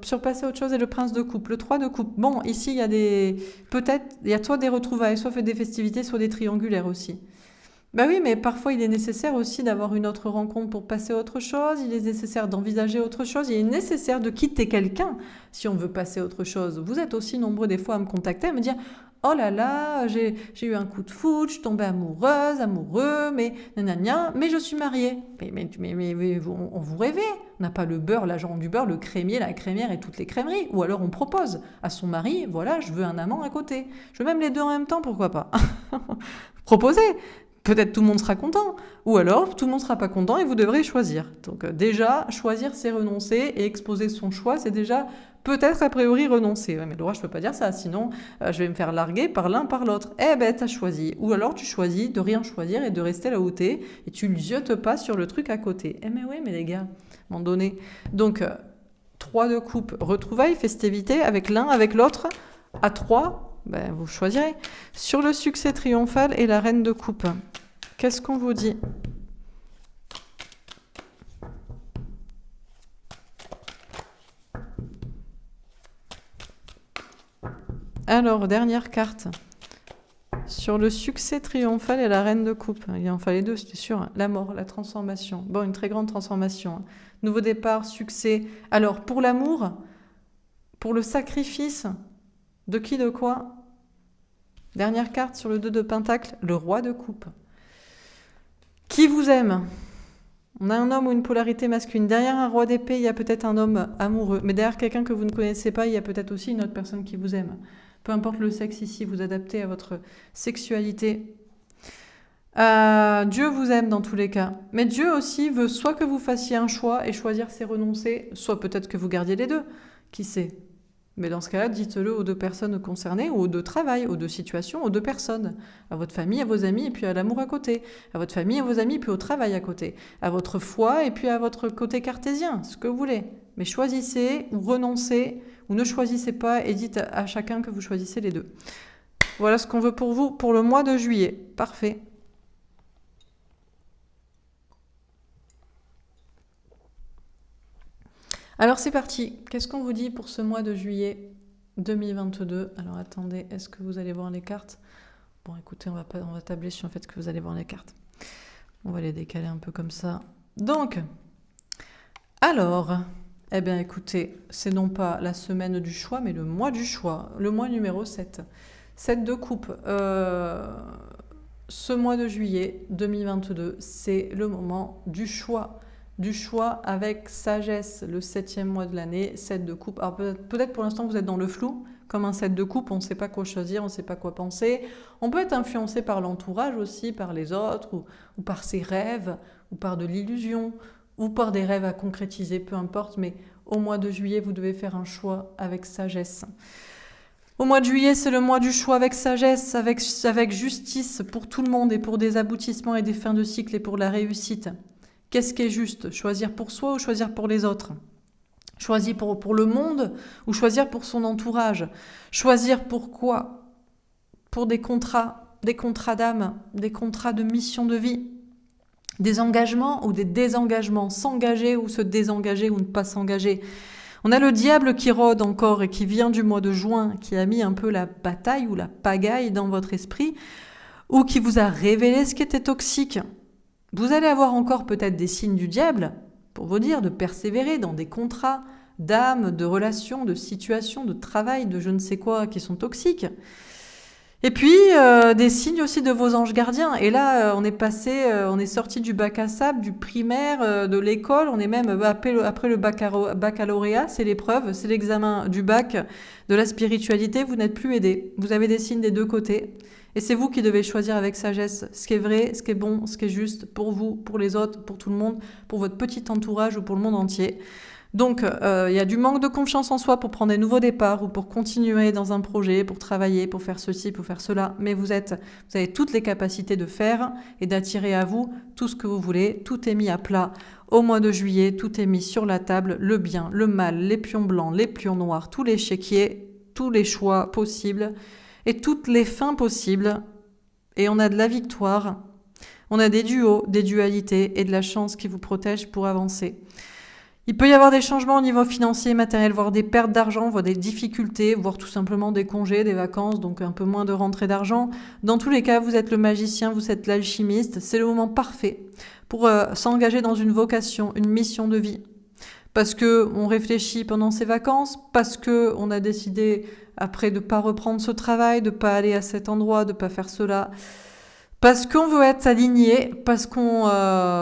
surpasser autre chose, et le prince de coupe, le 3 de coupe. Bon, ici, il y a soit des retrouvailles, soit des festivités, soit des triangulaires aussi. Ben oui, mais parfois, il est nécessaire aussi d'avoir une autre rencontre pour passer à autre chose. Il est nécessaire d'envisager autre chose. Il est nécessaire de quitter quelqu'un si on veut passer à autre chose. Vous êtes aussi nombreux des fois à me contacter, à me dire « Oh là là, j'ai eu un coup de foudre, je suis tombée amoureuse, amoureux, mais nanana, mais je suis mariée. » Mais on vous rêvait. On n'a pas le beurre, l'agent du beurre, le crémier, la crémière et toutes les crèmeries. Ou alors on propose à son mari, voilà, je veux un amant à côté. Je veux même les deux en même temps, pourquoi pas. Proposez. Peut-être tout le monde sera content, ou alors tout le monde sera pas content et vous devrez choisir. Donc déjà, choisir c'est renoncer et exposer son choix, c'est déjà peut-être a priori renoncer. Ouais, mais Laura, je peux pas dire ça, sinon je vais me faire larguer par l'un par l'autre. Eh ben, t'as choisi. Ou alors tu choisis de rien choisir et de rester là où t'es et tu ne ziotes pas sur le truc à côté. Eh mais oui, mais les gars, à un moment donné. Donc 3 de coupe, retrouvailles, festivités avec l'un, avec l'autre, à 3. Ben, vous choisirez. Sur le succès triomphal et la reine de coupe, qu'est-ce qu'on vous dit? Alors, dernière carte. Sur le succès triomphal et la reine de coupe. Il en fallait 2, c'était sûr. La mort, la transformation. Bon, une très grande transformation. Nouveau départ, succès. Alors, pour l'amour, pour le sacrifice, de qui, de quoi? Dernière carte sur le 2 de pentacle, le roi de coupe. Qui vous aime? On a un homme ou une polarité masculine. Derrière un roi d'épée, il y a peut-être un homme amoureux. Mais derrière quelqu'un que vous ne connaissez pas, il y a peut-être aussi une autre personne qui vous aime. Peu importe le sexe ici, vous adaptez à votre sexualité. Dieu vous aime dans tous les cas. Mais Dieu aussi veut soit que vous fassiez un choix et choisir c'est renoncer, soit peut-être que vous gardiez les deux. Qui sait? Mais dans ce cas-là, dites-le aux 2 personnes concernées, ou aux 2 travails, aux 2 situations, aux 2 personnes. À votre famille, à vos amis, et puis à l'amour à côté. À votre famille, à vos amis, puis au travail à côté. À votre foi, et puis à votre côté cartésien, ce que vous voulez. Mais choisissez, ou renoncez, ou ne choisissez pas, et dites à chacun que vous choisissez les 2. Voilà ce qu'on veut pour vous pour le mois de juillet. Parfait. Alors c'est parti. Qu'est-ce qu'on vous dit pour ce mois de juillet 2022? Alors attendez, est-ce que vous allez voir les cartes? Bon écoutez, on va tabler sur le fait que vous allez voir les cartes. On va les décaler un peu comme ça. Donc, alors, eh bien écoutez, c'est non pas la semaine du choix, mais le mois du choix. Le mois numéro 7. 7 de coupe. Ce mois de juillet 2022, c'est le moment du choix. Du choix avec sagesse, le 7e mois de l'année, 7 de coupe. Alors peut-être pour l'instant vous êtes dans le flou, comme un 7 de coupe, on ne sait pas quoi choisir, on ne sait pas quoi penser. On peut être influencé par l'entourage aussi, par les autres, ou par ses rêves, ou par de l'illusion, ou par des rêves à concrétiser, peu importe, mais au mois de juillet, vous devez faire un choix avec sagesse. Au mois de juillet, c'est le mois du choix avec sagesse, avec justice pour tout le monde et pour des aboutissements et des fins de cycle et pour la réussite. Qu'est-ce qui est juste? Choisir pour soi ou choisir pour les autres? Choisir pour le monde ou choisir pour son entourage? Choisir pour quoi? Pour des contrats d'âme, des contrats de mission de vie, des engagements ou des désengagements, s'engager ou se désengager ou ne pas s'engager. On a le diable qui rôde encore et qui vient du mois de juin, qui a mis un peu la bataille ou la pagaille dans votre esprit, ou qui vous a révélé ce qui était toxique. Vous allez avoir encore peut-être des signes du diable pour vous dire de persévérer dans des contrats d'âme, de relations, de situations, de travail, de je ne sais quoi qui sont toxiques. Et puis, des signes aussi de vos anges gardiens. Et là, on est sorti du bac à sable, du primaire, de l'école. On est même après le baccalauréat, c'est l'épreuve, c'est l'examen du bac, de la spiritualité. Vous n'êtes plus aidé. Vous avez des signes des 2 côtés. Et c'est vous qui devez choisir avec sagesse ce qui est vrai, ce qui est bon, ce qui est juste pour vous, pour les autres, pour tout le monde, pour votre petit entourage ou pour le monde entier. Donc, il y a du manque de confiance en soi pour prendre des nouveaux départs ou pour continuer dans un projet, pour travailler, pour faire ceci, pour faire cela. Mais vous avez toutes les capacités de faire et d'attirer à vous tout ce que vous voulez. Tout est mis à plat. Au mois de juillet, tout est mis sur la table. Le bien, le mal, les pions blancs, les pions noirs, tous les chéquiers, tous les choix possibles et toutes les fins possibles. Et on a de la victoire. On a des duos, des dualités et de la chance qui vous protège pour avancer. Il peut y avoir des changements au niveau financier, matériel, voire des pertes d'argent, voire des difficultés, voire tout simplement des congés, des vacances, donc un peu moins de rentrée d'argent. Dans tous les cas, vous êtes le magicien, vous êtes l'alchimiste. C'est le moment parfait pour s'engager dans une vocation, une mission de vie. Parce qu'on réfléchit pendant ses vacances, parce qu'on a décidé après de ne pas reprendre ce travail, de ne pas aller à cet endroit, de ne pas faire cela. Parce qu'on veut être aligné, parce qu'on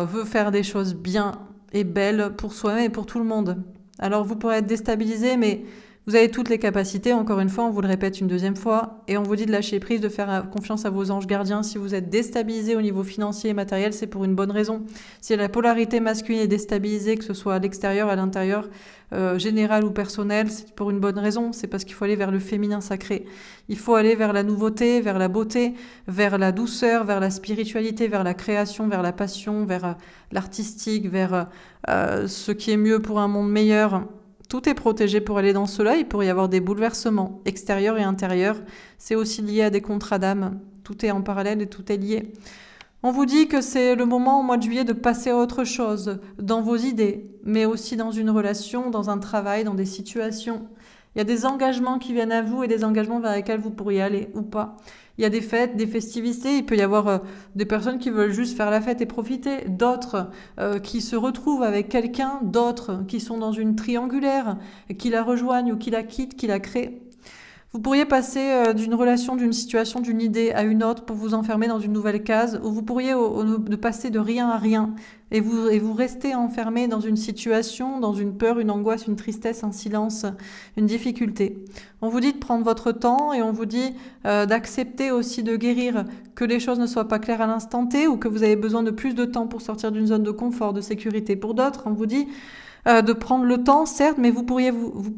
veut faire des choses bien et belle pour soi-même et pour tout le monde. Alors vous pourrez être déstabilisé, mais Vous avez toutes les capacités, encore une fois, on vous le répète une deuxième fois, et on vous dit de lâcher prise, de faire confiance à vos anges gardiens. Si vous êtes déstabilisé au niveau financier et matériel, c'est pour une bonne raison. Si la polarité masculine est déstabilisée, que ce soit à l'extérieur, à l'intérieur, général ou personnel, c'est pour une bonne raison. C'est parce qu'il faut aller vers le féminin sacré. Il faut aller vers la nouveauté, vers la beauté, vers la douceur, vers la spiritualité, vers la création, vers la passion, vers l'artistique, vers ce qui est mieux pour un monde meilleur. Tout est protégé pour aller dans cela. Il pourrait y avoir des bouleversements extérieurs et intérieurs. C'est aussi lié à des contrats d'âme. Tout est en parallèle et tout est lié. On vous dit que c'est le moment au mois de juillet de passer à autre chose, dans vos idées, mais aussi dans une relation, dans un travail, dans des situations. Il y a des engagements qui viennent à vous et des engagements vers lesquels vous pourriez aller ou pas. Il y a des fêtes, des festivités, il peut y avoir des personnes qui veulent juste faire la fête et profiter, d'autres qui se retrouvent avec quelqu'un, d'autres qui sont dans une triangulaire, qui la rejoignent ou qui la quittent, qui la créent. Vous pourriez passer d'une relation, d'une situation, d'une idée à une autre pour vous enfermer dans une nouvelle case, ou vous pourriez de passer de rien à rien et vous restez enfermé dans une situation, dans une peur, une angoisse, une tristesse, un silence, une difficulté. On vous dit de prendre votre temps et on vous dit d'accepter aussi de guérir, que les choses ne soient pas claires à l'instant T ou que vous avez besoin de plus de temps pour sortir d'une zone de confort, de sécurité. Pour d'autres, on vous dit de prendre le temps, certes, mais vous pouvez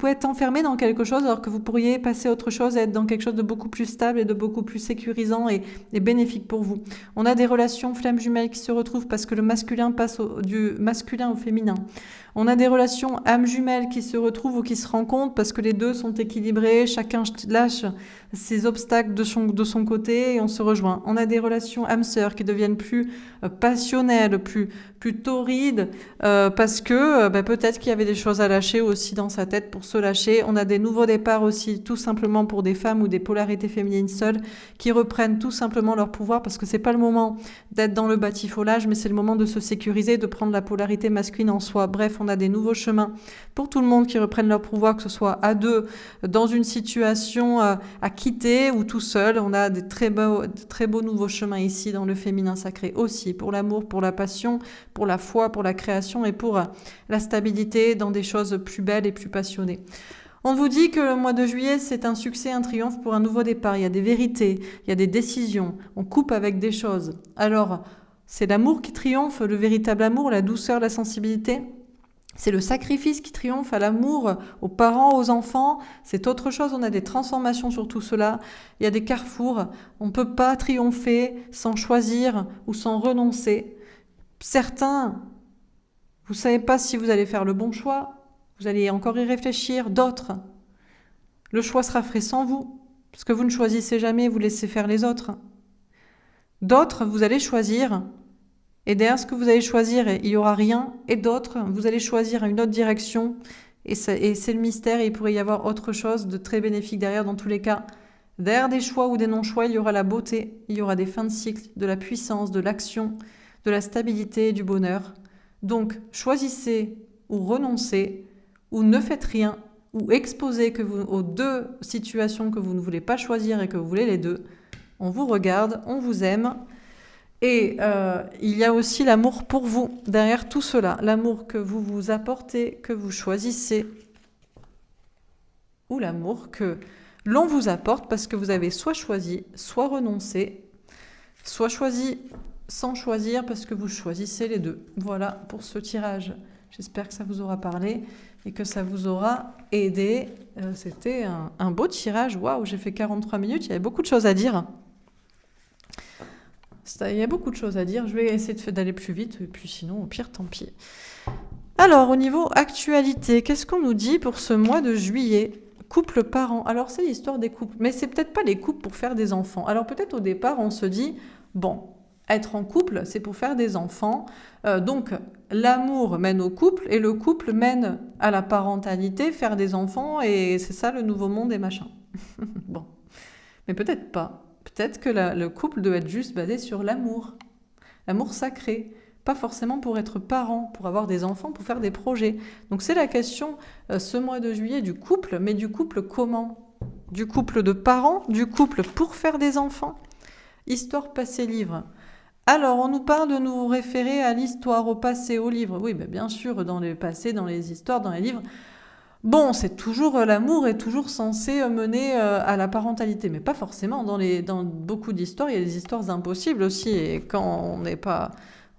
être enfermé dans quelque chose alors que vous pourriez passer à autre chose et être dans quelque chose de beaucoup plus stable et de beaucoup plus sécurisant et bénéfique pour vous. On a des relations flammes jumelles qui se retrouvent parce que le masculin passe du masculin au féminin. On a des relations âmes jumelles qui se retrouvent ou qui se rencontrent parce que les deux sont équilibrés, chacun lâche ses obstacles de son côté et on se rejoint. On a des relations âmes sœurs qui deviennent plus passionnelles, plus torrides parce que peut-être qu'il y avait des choses à lâcher aussi dans sa tête pour se lâcher. On a des nouveaux départs aussi, tout simplement pour des femmes ou des polarités féminines seules qui reprennent tout simplement leur pouvoir parce que c'est pas le moment d'être dans le batifolage, mais c'est le moment de se sécuriser, de prendre la polarité masculine en soi. Bref, on a des nouveaux chemins pour tout le monde qui reprennent leur pouvoir, que ce soit à deux, dans une situation à quitter ou tout seul. On a des très beaux nouveaux chemins ici dans le féminin sacré aussi, pour l'amour, pour la passion, pour la foi, pour la création et pour la stabilité dans des choses plus belles et plus passionnées. On vous dit que le mois de juillet, c'est un succès, un triomphe pour un nouveau départ. Il y a des vérités, il y a des décisions, on coupe avec des choses. Alors, c'est l'amour qui triomphe, le véritable amour, la douceur, la sensibilité. C'est le sacrifice qui triomphe, à l'amour, aux parents, aux enfants. C'est autre chose, on a des transformations sur tout cela. Il y a des carrefours. On ne peut pas triompher sans choisir ou sans renoncer. Certains, vous ne savez pas si vous allez faire le bon choix. Vous allez encore y réfléchir. D'autres, le choix sera fait sans vous, parce que vous ne choisissez jamais, vous laissez faire les autres. D'autres, vous allez choisir, et derrière ce que vous allez choisir, il n'y aura rien. Et d'autres, vous allez choisir une autre direction, et c'est le mystère, et il pourrait y avoir autre chose de très bénéfique derrière dans tous les cas. Derrière des choix ou des non-choix, il y aura la beauté, il y aura des fins de cycle, de la puissance, de l'action, de la stabilité et du bonheur. Donc, choisissez ou renoncez, ou ne faites rien, ou exposez aux deux situations que vous ne voulez pas choisir et que vous voulez les deux. On vous regarde, on vous aime. Et il y a aussi l'amour pour vous derrière tout cela. L'amour que vous vous apportez, que vous choisissez. Ou l'amour que l'on vous apporte parce que vous avez soit choisi, soit renoncé, soit choisi sans choisir parce que vous choisissez les deux. Voilà pour ce tirage. J'espère que ça vous aura parlé et que ça vous aura aidé. C'était un beau tirage. Waouh, j'ai fait 43 minutes, il y avait beaucoup de choses à dire. Il y a beaucoup de choses à dire. Je vais essayer d'aller plus vite, et puis sinon, au pire, tant pis. Alors, au niveau actualité, qu'est-ce qu'on nous dit pour ce mois de juillet ? Couple parent. Alors, c'est l'histoire des couples, mais c'est peut-être pas les couples pour faire des enfants. Alors, peut-être au départ, on se dit, bon, être en couple, c'est pour faire des enfants. Donc, l'amour mène au couple et le couple mène à la parentalité, faire des enfants, et c'est ça le nouveau monde et machin. Bon, mais peut-être pas. Peut-être que le couple doit être juste basé sur l'amour sacré, pas forcément pour être parent, pour avoir des enfants, pour faire des projets. Donc c'est la question, ce mois de juillet, du couple, mais du couple comment ? Du couple de parents, du couple pour faire des enfants ? Histoire, passé, livre. Alors, on nous parle de nous référer à l'histoire, au passé, au livre. Oui, bien sûr, dans le passé, dans les histoires, dans les livres. Bon, c'est toujours l'amour est toujours censé mener à la parentalité, mais pas forcément. Dans beaucoup d'histoires, il y a des histoires impossibles aussi. Et quand on n'est pas,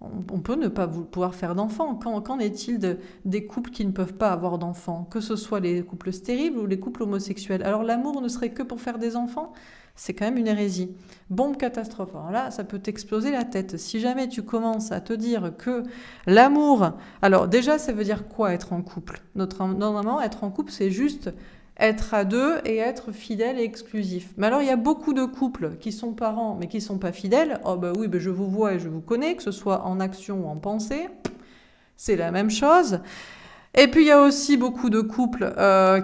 on peut ne pas pouvoir faire d'enfants. Qu'en est-il des couples qui ne peuvent pas avoir d'enfants, que ce soit les couples stériles ou les couples homosexuels? Alors l'amour ne serait que pour faire des enfants? C'est quand même une hérésie. Bombe catastrophe. Alors là, ça peut t'exploser la tête. Si jamais tu commences à te dire que l'amour, alors déjà, ça veut dire quoi être en couple? Normalement, être en couple, c'est juste être à deux et être fidèle et exclusif. Mais alors, il y a beaucoup de couples qui sont parents mais qui sont pas fidèles. Oh bah oui, bah je vous vois et je vous connais, que ce soit en action ou en pensée. C'est la même chose. Et puis il y a aussi beaucoup de couples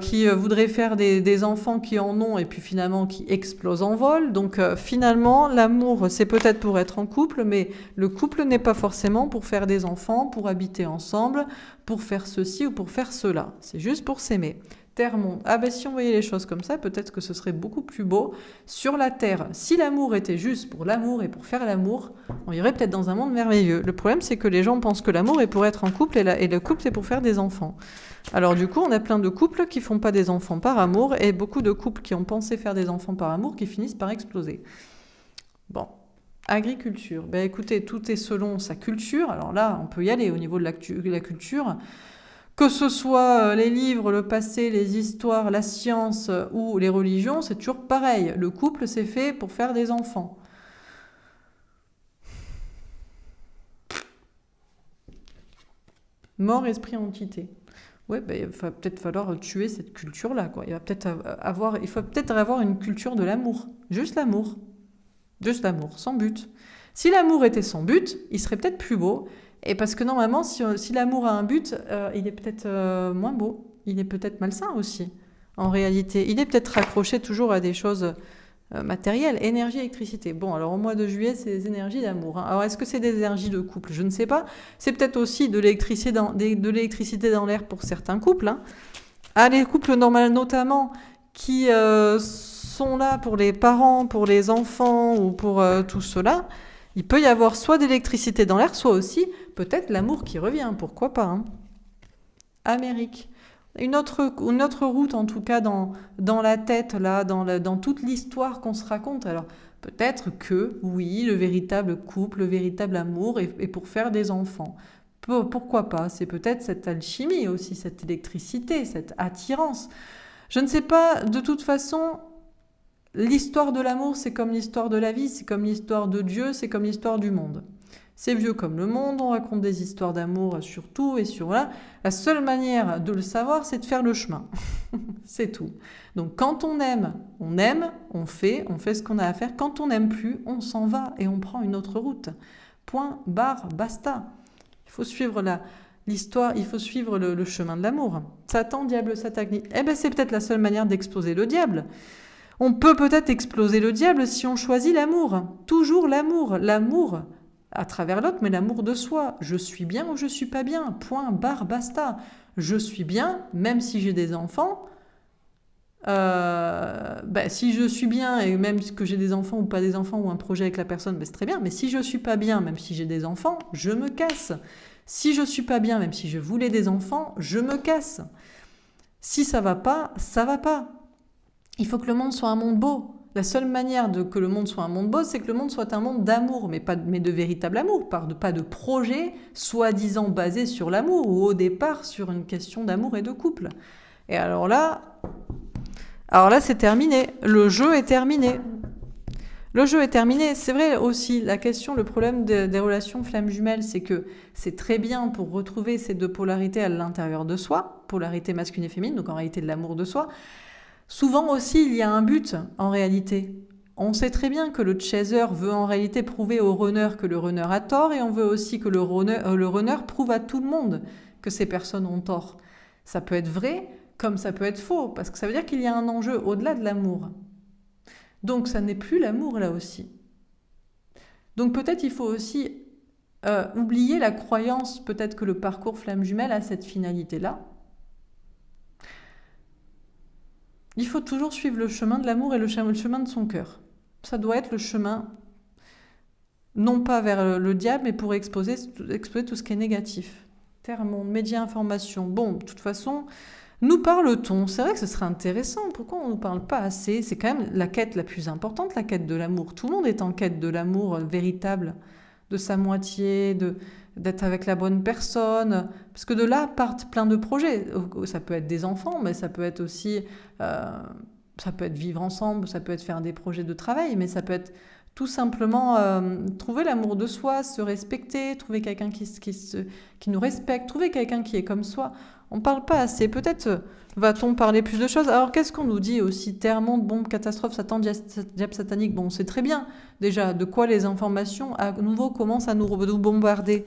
qui voudraient faire des enfants qui en ont et puis finalement qui explosent en vol. Donc finalement, l'amour, c'est peut-être pour être en couple, mais le couple n'est pas forcément pour faire des enfants, pour habiter ensemble, pour faire ceci ou pour faire cela. C'est juste pour s'aimer. Terre-monde. Ah ben si on voyait les choses comme ça, peut-être que ce serait beaucoup plus beau sur la Terre. Si l'amour était juste pour l'amour et pour faire l'amour, on irait peut-être dans un monde merveilleux. Le problème, c'est que les gens pensent que l'amour est pour être en couple et le couple, c'est pour faire des enfants. Alors du coup, on a plein de couples qui font pas des enfants par amour et beaucoup de couples qui ont pensé faire des enfants par amour qui finissent par exploser. Bon. Agriculture. Ben écoutez, tout est selon sa culture. Alors là, on peut y aller au niveau de la culture. Que ce soit les livres, le passé, les histoires, la science ou les religions, c'est toujours pareil. Le couple, c'est fait pour faire des enfants. Mort, esprit, entité. Ouais, ben, il va peut-être falloir tuer cette culture-là, quoi. Il faut peut-être avoir une culture de l'amour. Juste l'amour. Juste l'amour, sans but. Si l'amour était sans but, il serait peut-être plus beau. Et parce que normalement, si l'amour a un but, il est peut-être moins beau. Il est peut-être malsain aussi, en réalité. Il est peut-être raccroché toujours à des choses matérielles. Énergie, électricité. Bon, alors au mois de juillet, c'est des énergies d'amour. Hein. Alors est-ce que c'est des énergies de couple? Je ne sais pas. C'est peut-être aussi de l'électricité dans l'air pour certains couples. Hein. Ah, les couples normaux notamment qui sont là pour les parents, pour les enfants ou pour tout cela, il peut y avoir soit d'électricité dans l'air, soit aussi peut-être l'amour qui revient, pourquoi pas. Hein. Amérique. Une autre route en tout cas dans la tête, là, dans toute l'histoire qu'on se raconte. Alors peut-être que oui, le véritable couple, le véritable amour est pour faire des enfants. Pourquoi pas? C'est peut-être cette alchimie aussi, cette électricité, cette attirance. Je ne sais pas, de toute façon, l'histoire de l'amour, c'est comme l'histoire de la vie, c'est comme l'histoire de Dieu, c'est comme l'histoire du monde. C'est vieux comme le monde, on raconte des histoires d'amour sur tout et sur là. La seule manière de le savoir, c'est de faire le chemin. C'est tout. Donc quand on aime, on fait ce qu'on a à faire. Quand on n'aime plus, on s'en va et on prend une autre route. Point, barre, basta. Il faut suivre l'histoire, il faut suivre le chemin de l'amour. Satan, diable, satanique. Eh bien, c'est peut-être la seule manière d'exploser le diable. On peut peut-être exploser le diable si on choisit l'amour. Toujours l'amour. L'amour à travers l'autre, mais l'amour de soi. Je suis bien ou je suis pas bien. Point, barre, basta. Je suis bien, même si j'ai des enfants. Si je suis bien, et même que j'ai des enfants ou pas des enfants, ou un projet avec la personne, c'est très bien. Mais si je suis pas bien, même si j'ai des enfants, je me casse. Si je suis pas bien, même si je voulais des enfants, je me casse. Si ça va pas, ça va pas. Il faut que le monde soit un monde beau. La seule manière que le monde soit un monde beau, c'est que le monde soit un monde d'amour, mais de véritable amour, pas de projet soi-disant basé sur l'amour, ou au départ sur une question d'amour et de couple. Et alors là, c'est terminé. Le jeu est terminé. Le jeu est terminé. C'est vrai aussi, le problème des relations flammes jumelles, c'est que c'est très bien pour retrouver ces deux polarités à l'intérieur de soi, polarité masculine et féminine, donc en réalité de l'amour de soi. Souvent aussi, il y a un but en réalité. On sait très bien que le chaser veut en réalité prouver au runner que le runner a tort, et on veut aussi que le runner prouve à tout le monde que ces personnes ont tort. Ça peut être vrai comme ça peut être faux, parce que ça veut dire qu'il y a un enjeu au-delà de l'amour. Donc ça n'est plus l'amour là aussi. Donc peut-être il faut aussi oublier la croyance, peut-être que le parcours flamme jumelle a cette finalité-là. Il faut toujours suivre le chemin de l'amour et le chemin de son cœur. Ça doit être le chemin, non pas vers le diable, mais pour exposer tout ce qui est négatif. Terre, monde, médias, information. Bon, de toute façon, Nous parle-t-on? C'est vrai que ce serait intéressant. Pourquoi on ne nous parle pas assez? C'est quand même la quête la plus importante, la quête de l'amour. Tout le monde est en quête de l'amour véritable, de sa moitié, d'être avec la bonne personne. Parce que de là partent plein de projets. Ça peut être des enfants, mais ça peut être aussi... ça peut être vivre ensemble, ça peut être faire des projets de travail, mais ça peut être tout simplement trouver l'amour de soi, se respecter, trouver quelqu'un qui nous respecte, trouver quelqu'un qui est comme soi. On ne parle pas assez. Peut-être va-t-on parler plus de choses. Alors, qu'est-ce qu'on nous dit aussi? Terre, monde, bombe, catastrophe, Satan, diable satanique. Bon, c'est très bien déjà de quoi les informations à nouveau commencent à nous bombarder.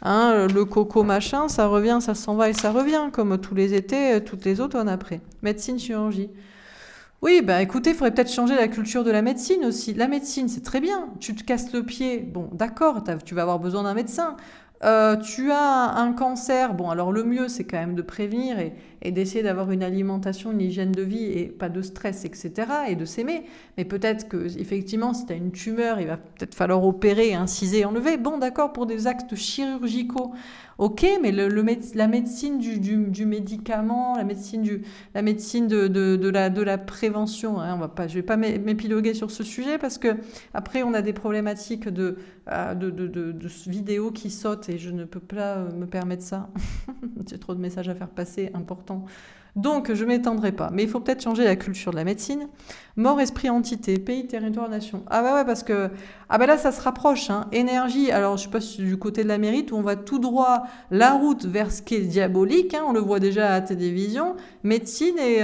Hein, le coco machin, ça revient, ça s'en va et ça revient, comme tous les étés, toutes les automnes après. Médecine, chirurgie. Oui, bah écoutez, il faudrait peut-être changer la culture de la médecine aussi. La médecine, c'est très bien. Tu te casses le pied, bon, d'accord, tu vas avoir besoin d'un médecin. Tu as un cancer, bon, alors le mieux, c'est quand même de prévenir et d'essayer d'avoir une alimentation, une hygiène de vie et pas de stress, etc. et de s'aimer. Mais peut-être que, effectivement, si tu as une tumeur, il va peut-être falloir opérer, inciser, enlever. Bon, d'accord, pour des actes chirurgicaux. Ok, mais la médecine du médicament, la médecine de la prévention, hein, je vais pas m'épiloguer sur ce sujet parce que après on a des problématiques de vidéos qui sautent et je ne peux pas me permettre ça. J'ai trop de messages à faire passer, importants. Donc, je ne m'étendrai pas. Mais il faut peut-être changer la culture de la médecine. Mort, esprit, entité, pays, territoire, nation. Ah bah ouais, parce que... Ah bah là, ça se rapproche. Hein. Énergie, alors je sais pas si c'est du côté de la mérite, où on va tout droit la route vers ce qui est diabolique. Hein, on le voit déjà à la télévision. Médecine et...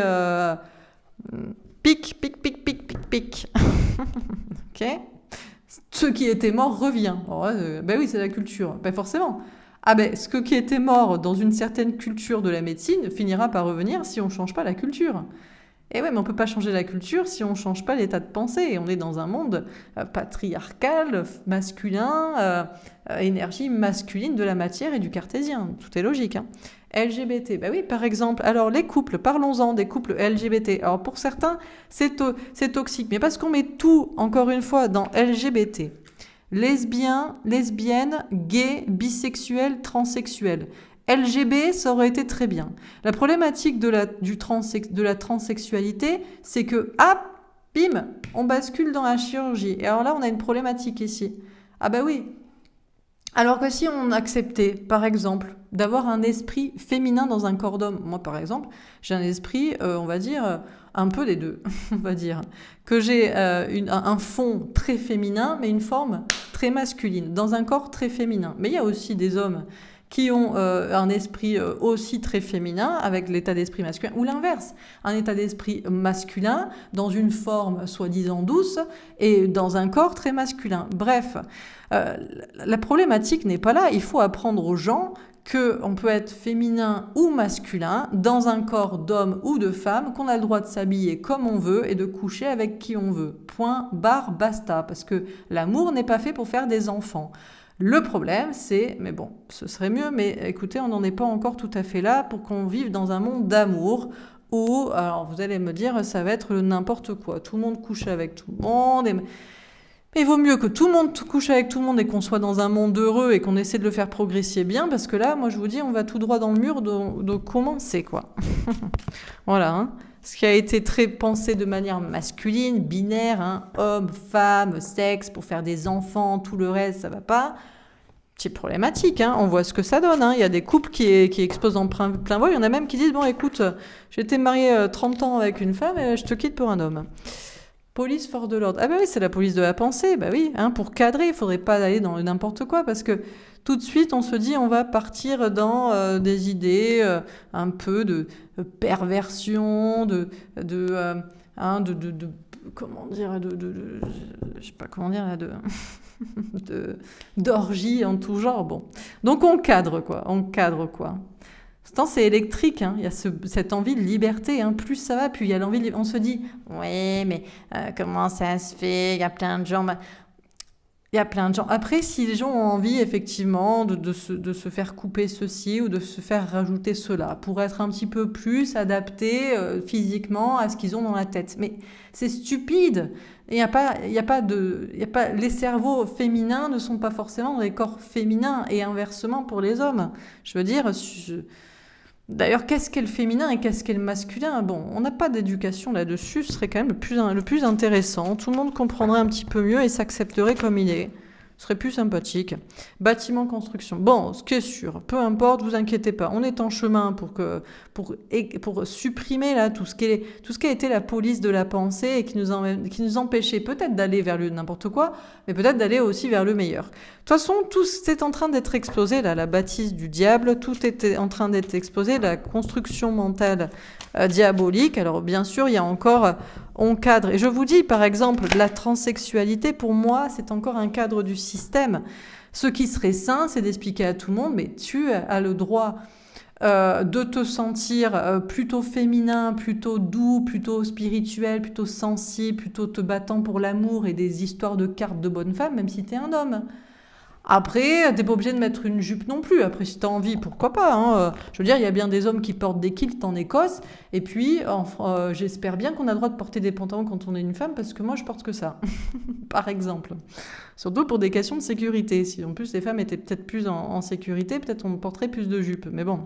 pic, pic, pic, pic, pic, pic. Ok. Ce qui était mort revient. Ben oui, c'est la culture. Ben forcément. Ah ben, ce qui était mort dans une certaine culture de la médecine finira par revenir si on ne change pas la culture. Et ouais, mais on ne peut pas changer la culture si on ne change pas l'état de pensée. Et on est dans un monde patriarcal, masculin, énergie masculine de la matière et du cartésien. Tout est logique. Hein. LGBT, ben oui, par exemple. Alors, les couples, parlons-en des couples LGBT. Alors, pour certains, c'est toxique. Mais parce qu'on met tout, encore une fois, dans LGBT. Lesbien, lesbienne, gay, bisexuel, transsexuel. LGB, ça aurait été très bien. La problématique de la transsexualité, c'est que, bim, on bascule dans la chirurgie. Et alors là, on a une problématique ici. Ah bah oui. Alors que si on acceptait, par exemple, d'avoir un esprit féminin dans un corps d'homme, moi par exemple, j'ai un esprit, on va dire, un peu des deux, on va dire, que j'ai un fond très féminin, mais une forme très masculine, dans un corps très féminin. Mais il y a aussi des hommes qui ont un esprit aussi très féminin, avec l'état d'esprit masculin, ou l'inverse, un état d'esprit masculin dans une forme soi-disant douce et dans un corps très masculin. Bref, la problématique n'est pas là. Il faut apprendre aux gens qu'on peut être féminin ou masculin dans un corps d'homme ou de femme, qu'on a le droit de s'habiller comme on veut et de coucher avec qui on veut. Point, barre, basta. Parce que l'amour n'est pas fait pour faire des enfants. Le problème, c'est, mais bon, ce serait mieux, mais écoutez, on n'en est pas encore tout à fait là pour qu'on vive dans un monde d'amour où, alors vous allez me dire, ça va être n'importe quoi. Tout le monde couche avec tout le monde. Mais il vaut mieux que tout le monde couche avec tout le monde et qu'on soit dans un monde heureux et qu'on essaie de le faire progresser bien, parce que là, moi je vous dis, on va tout droit dans le mur de commencer, quoi. Voilà, hein. Ce qui a été très pensé de manière masculine, binaire, hein, homme, femme, sexe, pour faire des enfants, tout le reste, ça va pas. C'est problématique, hein. On voit ce que ça donne. Hein. Il y a des couples qui explosent en plein vol. Il y en a même qui disent, bon écoute, j'ai été mariée 30 ans avec une femme et je te quitte pour un homme. Police, force de l'ordre. Ah bah oui, c'est la police de la pensée. Bah oui, hein, pour cadrer, il faudrait pas aller dans n'importe quoi parce que tout de suite, on se dit, on va partir dans des idées un peu de perversion, comment dire, je sais pas comment dire, d'orgie en tout genre. Bon, donc on cadre quoi. Pourtant, c'est électrique, hein. Il y a cette envie de liberté. Hein. Plus ça va, plus il y a l'envie de... On se dit, oui, mais comment ça se fait? Il y a plein de gens... Il y a plein de gens. Après, si les gens ont envie, effectivement, de se faire couper ceci ou de se faire rajouter cela, pour être un petit peu plus adapté physiquement à ce qu'ils ont dans la tête. Mais c'est stupide. Il y a pas, les cerveaux féminins ne sont pas forcément dans les corps féminins et inversement pour les hommes. Je veux dire... D'ailleurs, qu'est-ce qu'est le féminin et qu'est-ce qu'est le masculin? Bon, on n'a pas d'éducation là-dessus, ce serait quand même le plus intéressant. Tout le monde comprendrait un petit peu mieux et s'accepterait comme il est. Ce serait plus sympathique. Bâtiment, construction. Bon, ce qui est sûr, peu importe, vous inquiétez pas. On est en chemin pour supprimer là tout ce qui a été la police de la pensée et qui nous empêchait peut-être d'aller vers le n'importe quoi, mais peut-être d'aller aussi vers le meilleur. De toute façon, tout est en train d'être explosé, là, la bâtisse du diable, tout est en train d'être explosé, la construction mentale diabolique. Alors, bien sûr, il y a encore, on cadre. Et je vous dis, par exemple, la transsexualité, pour moi, c'est encore un cadre du système. Ce qui serait sain, c'est d'expliquer à tout le monde, mais tu as le droit de te sentir plutôt féminin, plutôt doux, plutôt spirituel, plutôt sensible, plutôt te battant pour l'amour et des histoires de cartes de bonne femme, même si t'es un homme. Après, t'es pas obligé de mettre une jupe non plus. Après, si t'as envie, pourquoi pas, hein. Je veux dire, il y a bien des hommes qui portent des kilts en Écosse. Et puis, j'espère bien qu'on a le droit de porter des pantalons quand on est une femme, parce que moi, je porte que ça, par exemple. Surtout pour des questions de sécurité. Si en plus les femmes étaient peut-être plus en sécurité, peut-être on porterait plus de jupes. Mais bon.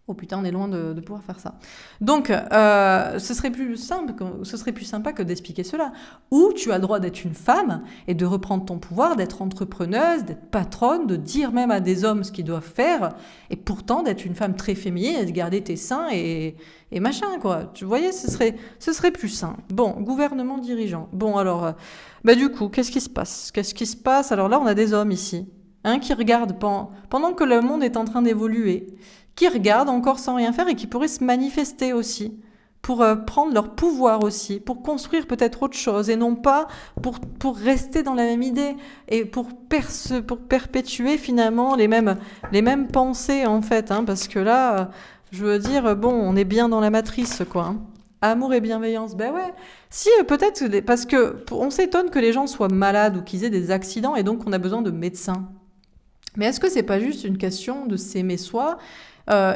Oh putain, on est loin de pouvoir faire ça. Donc, ce serait plus sympa que d'expliquer cela. Ou tu as le droit d'être une femme et de reprendre ton pouvoir, d'être entrepreneuse, d'être patronne, de dire même à des hommes ce qu'ils doivent faire, et pourtant d'être une femme très féminine et de garder tes seins et machin, quoi. Tu voyais, ce serait plus sain. Bon, gouvernement dirigeant. Bon, alors, du coup, qu'est-ce qui se passe? Alors là, on a des hommes ici, hein, qui regardent pendant que le monde est en train d'évoluer, qui regardent encore sans rien faire et qui pourraient se manifester aussi, pour prendre leur pouvoir aussi, pour construire peut-être autre chose, et non pas pour rester dans la même idée, et pour perpétuer finalement les mêmes pensées, en fait, hein, parce que là, je veux dire, bon, on est bien dans la matrice, quoi, hein. Amour et bienveillance, ben ouais. Si, peut-être, parce que on s'étonne que les gens soient malades ou qu'ils aient des accidents, et donc on a besoin de médecins. Mais est-ce que c'est pas juste une question de s'aimer soi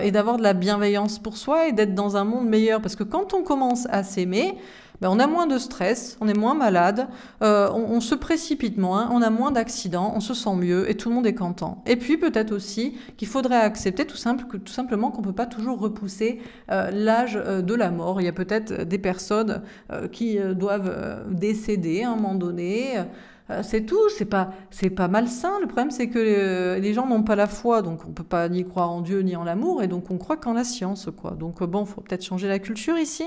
et d'avoir de la bienveillance pour soi et d'être dans un monde meilleur? Parce que quand on commence à s'aimer, on a moins de stress, on est moins malade, on se précipite moins, on a moins d'accidents, on se sent mieux et tout le monde est content. Et puis peut-être aussi qu'il faudrait accepter tout simplement qu'on ne peut pas toujours repousser l'âge de la mort. Il y a peut-être des personnes qui doivent décéder à un moment donné. C'est tout, c'est pas malsain. Le problème, c'est que les gens n'ont pas la foi, donc on peut pas ni croire en Dieu ni en l'amour, et donc on croit qu'en la science, quoi. Donc bon, faut peut-être changer la culture ici.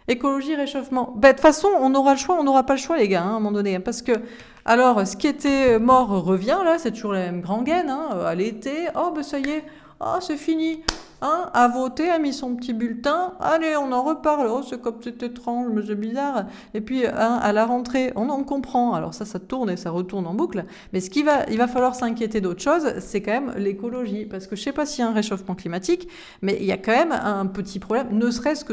Écologie, réchauffement. De toute façon, on aura le choix, on n'aura pas le choix, les gars, hein, à un moment donné, hein, parce que, alors, ce qui était mort revient, là, c'est toujours la même grand gaine, hein, à l'été. Oh, ça y est, oh, c'est fini. Hein, a voté, a mis son petit bulletin. Allez, on en reparle. Oh, c'est comme c'est étrange, mais c'est bizarre. Et puis, hein, à la rentrée, on en comprend. Alors ça tourne et ça retourne en boucle. Mais il va falloir s'inquiéter d'autre chose, c'est quand même l'écologie. Parce que je sais pas s'il y a un réchauffement climatique, mais il y a quand même un petit problème, ne serait-ce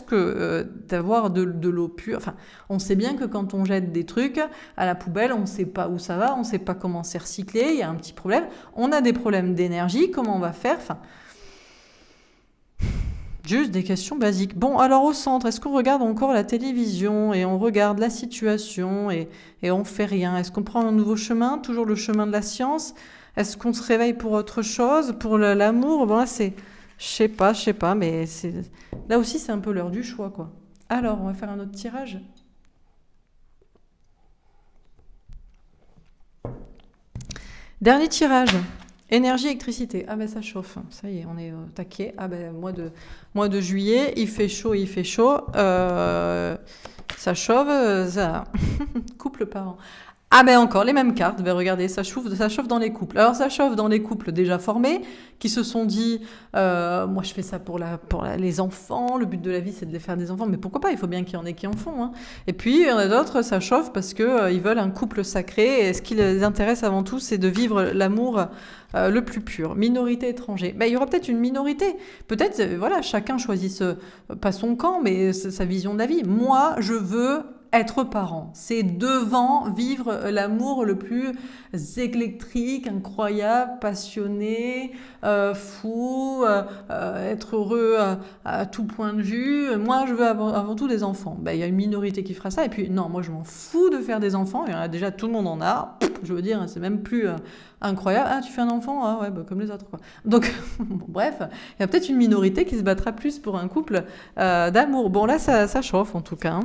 que d'avoir de l'eau pure. Enfin, on sait bien que quand on jette des trucs à la poubelle, on ne sait pas où ça va, on ne sait pas comment c'est recyclé, il y a un petit problème. On a des problèmes d'énergie, comment on va faire? Enfin, juste des questions basiques. Bon, alors au centre, est-ce qu'on regarde encore la télévision et on regarde la situation et on fait rien? Est-ce qu'on prend un nouveau chemin, toujours le chemin de la science? Est-ce qu'on se réveille pour autre chose, pour l'amour? Bon, là, je sais pas, mais là aussi, c'est un peu l'heure du choix, quoi. Alors, on va faire un autre tirage. Dernier tirage. Énergie, électricité. Ah ben ça chauffe. Ça y est, on est au taquet. Ah ben mois de juillet, il fait chaud. Ça chauffe, ça couple par an. Ah ben encore les mêmes cartes. Ben regardez, ça chauffe dans les couples. Alors ça chauffe dans les couples déjà formés qui se sont dit, moi je fais ça pour les enfants. Le but de la vie c'est de les faire des enfants, mais pourquoi pas? Il faut bien qu'il y en ait qui en font, hein. Et puis il y en a d'autres, ça chauffe parce que ils veulent un couple sacré. Et ce qui les intéresse avant tout, c'est de vivre l'amour le plus pur. Minorité étranger. Ben il y aura peut-être une minorité. Peut-être, voilà, chacun choisit pas son camp, mais sa vision de la vie. Moi, je veux être parent, c'est devant vivre l'amour le plus électrique, incroyable, passionné, fou, être heureux à tout point de vue. Moi, je veux avant tout des enfants. Il y a une minorité qui fera ça. Et puis, non, moi, je m'en fous de faire des enfants. Il y en a déjà, tout le monde en a. Je veux dire, c'est même plus incroyable. Ah, tu fais un enfant? Ah ouais, bah, comme les autres, quoi. Donc, bon, bref, il y a peut-être une minorité qui se battra plus pour un couple d'amour. Bon, là, ça chauffe, en tout cas, hein.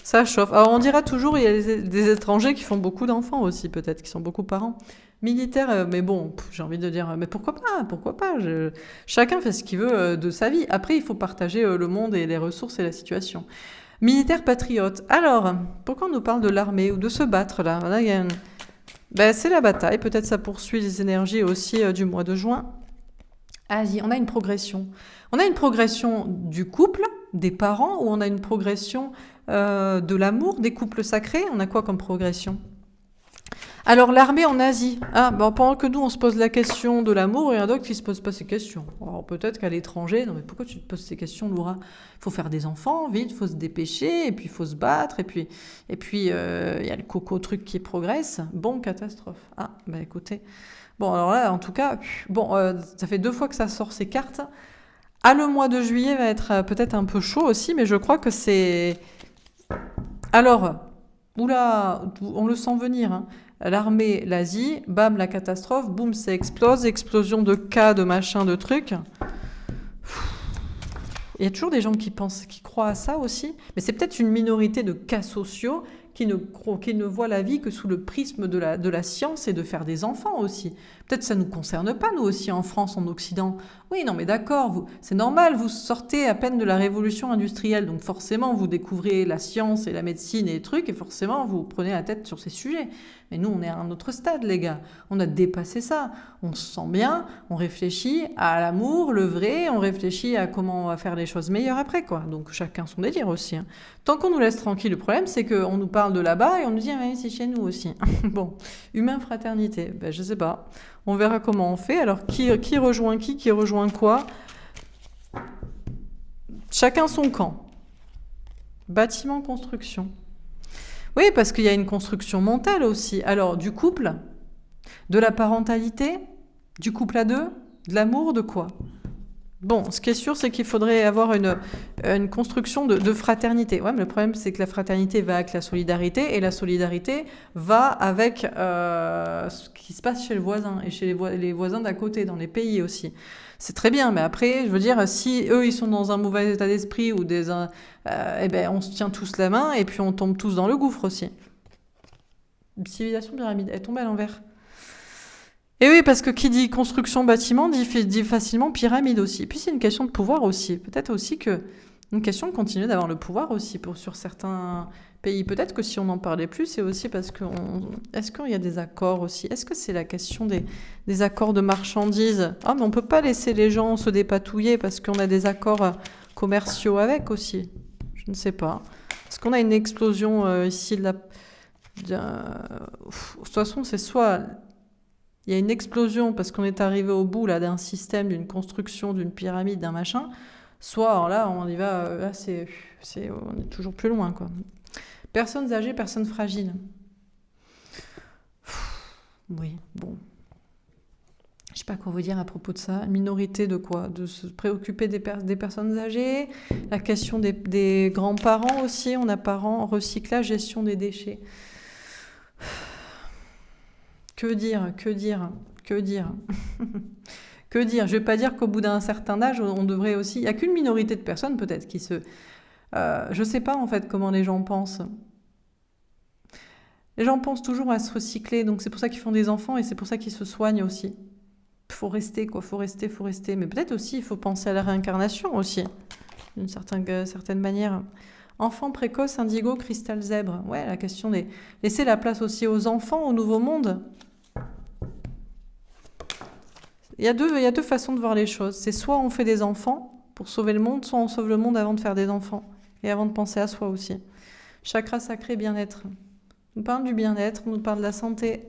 Ça chauffe. Alors, on dira toujours, il y a des étrangers qui font beaucoup d'enfants aussi, peut-être, qui sont beaucoup parents. Militaires, mais bon, j'ai envie de dire, mais pourquoi pas? Pourquoi pas? Chacun fait ce qu'il veut de sa vie. Après, il faut partager le monde et les ressources et la situation. Militaire patriote. Alors, pourquoi on nous parle de l'armée ou de se battre là? Là, il y a ben, c'est la bataille. Peut-être ça poursuit les énergies aussi du mois de juin. Asie, on a une progression. On a une progression du couple, des parents, ou on a une progression de l'amour, des couples sacrés. On a quoi comme progression? Alors, l'armée en Asie. Ah, bon, pendant que nous, on se pose la question de l'amour, il y en a d'autres qui ne se posent pas ces questions. Alors, peut-être qu'à l'étranger, non mais pourquoi tu te poses ces questions, Laura? Il faut faire des enfants, vite, il faut se dépêcher, et puis il faut se battre, et puis il y a le coco truc qui progresse. Bon, catastrophe. Ah, bah écoutez. Bon, alors là, en tout cas, bon, ça fait 2 fois que ça sort ces cartes. Ah, le mois de juillet va être peut-être un peu chaud aussi, mais je crois que c'est... Alors, oula, on le sent venir, hein. L'armée, l'Asie, bam, la catastrophe, boum, ça explose, explosion de cas, de machin, de trucs. Il y a toujours des gens qui pensent, qui croient à ça aussi, mais c'est peut-être une minorité de cas sociaux qui ne voient la vie que sous le prisme de la science et de faire des enfants aussi. Peut-être ça ne nous concerne pas, nous aussi, en France, en Occident. Oui, non, mais d'accord, c'est normal, vous sortez à peine de la révolution industrielle, donc forcément, vous découvrez la science et la médecine et les trucs, et forcément, vous prenez la tête sur ces sujets. Mais nous, on est à un autre stade, les gars. On a dépassé ça. On se sent bien, on réfléchit à l'amour, le vrai, on réfléchit à comment on va faire les choses meilleures après, quoi. Donc, chacun son délire aussi, hein. Tant qu'on nous laisse tranquille, le problème, c'est qu'on nous parle de là-bas et on nous dit, ah, mais c'est chez nous aussi. Bon, humain fraternité, ben, je sais pas. On verra comment on fait. Alors, qui rejoint qui rejoint quoi? Chacun son camp. Bâtiment, construction. Oui, parce qu'il y a une construction mentale aussi. Alors, du couple, de la parentalité, du couple à deux, de l'amour, de quoi? Bon, ce qui est sûr, c'est qu'il faudrait avoir une construction de fraternité. Ouais, mais le problème, c'est que la fraternité va avec la solidarité, et la solidarité va avec ce qui se passe chez le voisin, et chez les voisins d'à côté, dans les pays aussi. C'est très bien, mais après, je veux dire, si eux, ils sont dans un mauvais état d'esprit, ou eh ben, on se tient tous la main, et puis on tombe tous dans le gouffre aussi. Civilisation pyramide, elle tombe à l'envers. Et oui, parce que qui dit construction bâtiment dit facilement pyramide aussi. Puis c'est une question de pouvoir aussi. Peut-être aussi que une question de continuer d'avoir le pouvoir aussi sur certains pays. Peut-être que si on en parlait plus, c'est aussi parce que est-ce qu'il y a des accords aussi? Est-ce que c'est la question des accords de marchandises? Ah, mais on peut pas laisser les gens se dépatouiller parce qu'on a des accords commerciaux avec aussi. Je ne sais pas. Est-ce qu'on a une explosion ici de toute façon, c'est soit il y a une explosion parce qu'on est arrivé au bout là d'un système, d'une construction, d'une pyramide, d'un machin. Soit, alors là, on y va, là, on est toujours plus loin, quoi. Personnes âgées, personnes fragiles. Oui, bon. Je sais pas quoi vous dire à propos de ça. Minorité de quoi? De se préoccuper des personnes âgées. La question des grands-parents aussi. On a parents, recyclage, gestion des déchets. Que dire? Que dire? Que dire? Que dire? Je vais pas dire qu'au bout d'un certain âge, on devrait aussi... Il n'y a qu'une minorité de personnes peut-être qui se... je sais pas en fait comment les gens pensent. Les gens pensent toujours à se recycler, donc c'est pour ça qu'ils font des enfants et c'est pour ça qu'ils se soignent aussi. Faut rester quoi, faut rester. Mais peut-être aussi il faut penser à la réincarnation aussi, d'une certaine manière. Enfants précoces, indigo, cristal zèbre. Ouais, la question des... Laisser la place aussi aux enfants, au nouveau monde. Il y a deux façons de voir les choses. C'est soit on fait des enfants pour sauver le monde, soit on sauve le monde avant de faire des enfants. Et avant de penser à soi aussi. Chakra sacré, bien-être. On nous parle du bien-être, on nous parle de la santé,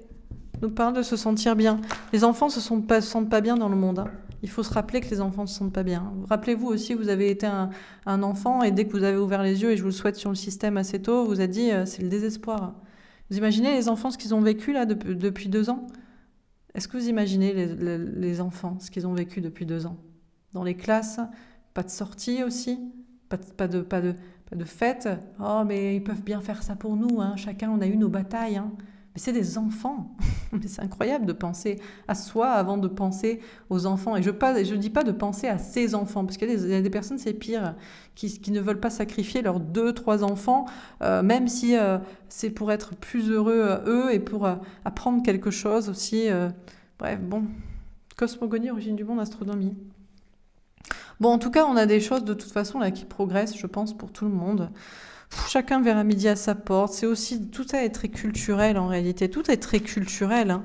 on nous parle de se sentir bien. Les enfants ne se sentent pas bien dans le monde, hein. Il faut se rappeler que les enfants ne se sentent pas bien. Rappelez-vous aussi, vous avez été un enfant et dès que vous avez ouvert les yeux, et je vous le souhaite sur le système assez tôt, vous avez dit c'est le désespoir. Vous imaginez les enfants, ce qu'ils ont vécu là depuis 2 ans? Est-ce que vous imaginez les enfants, ce qu'ils ont vécu depuis 2 ans? Dans les classes, pas de sortie aussi, pas de fête. Oh, mais ils peuvent bien faire ça pour nous, hein. Chacun, on a eu nos batailles, hein. Mais c'est des enfants. Mais c'est incroyable de penser à soi avant de penser aux enfants. Et je ne dis pas de penser à ses enfants, parce qu'il y a des personnes, c'est pire, qui ne veulent pas sacrifier leurs 2, 3 enfants, même si c'est pour être plus heureux eux et pour apprendre quelque chose aussi. Bref, bon. Cosmogonie, origine du monde, astronomie. Bon, en tout cas, on a des choses de toute façon là qui progressent, je pense, pour tout le monde. Chacun verra midi à sa porte. C'est aussi, tout ça est très culturel en réalité. Tout est très culturel, hein.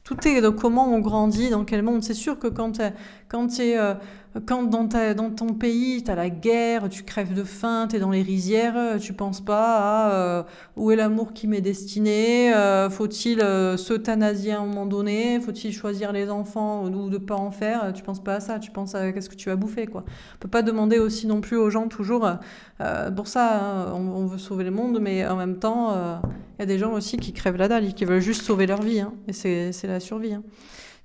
Tout est de comment on grandit, dans quel monde. C'est sûr que quand dans ton pays, tu as la guerre, tu crèves de faim, tu es dans les rizières, tu penses pas à où est l'amour qui m'est destiné, faut-il s'euthanasier à un moment donné, faut-il choisir les enfants ou de pas en faire, tu penses pas à ça, tu penses à qu'est-ce que tu vas bouffer, quoi. On peut pas demander aussi non plus aux gens toujours, pour ça, hein, on veut sauver le monde, mais en même temps, y a des gens aussi qui crèvent la dalle et qui veulent juste sauver leur vie, hein, et c'est la survie, hein.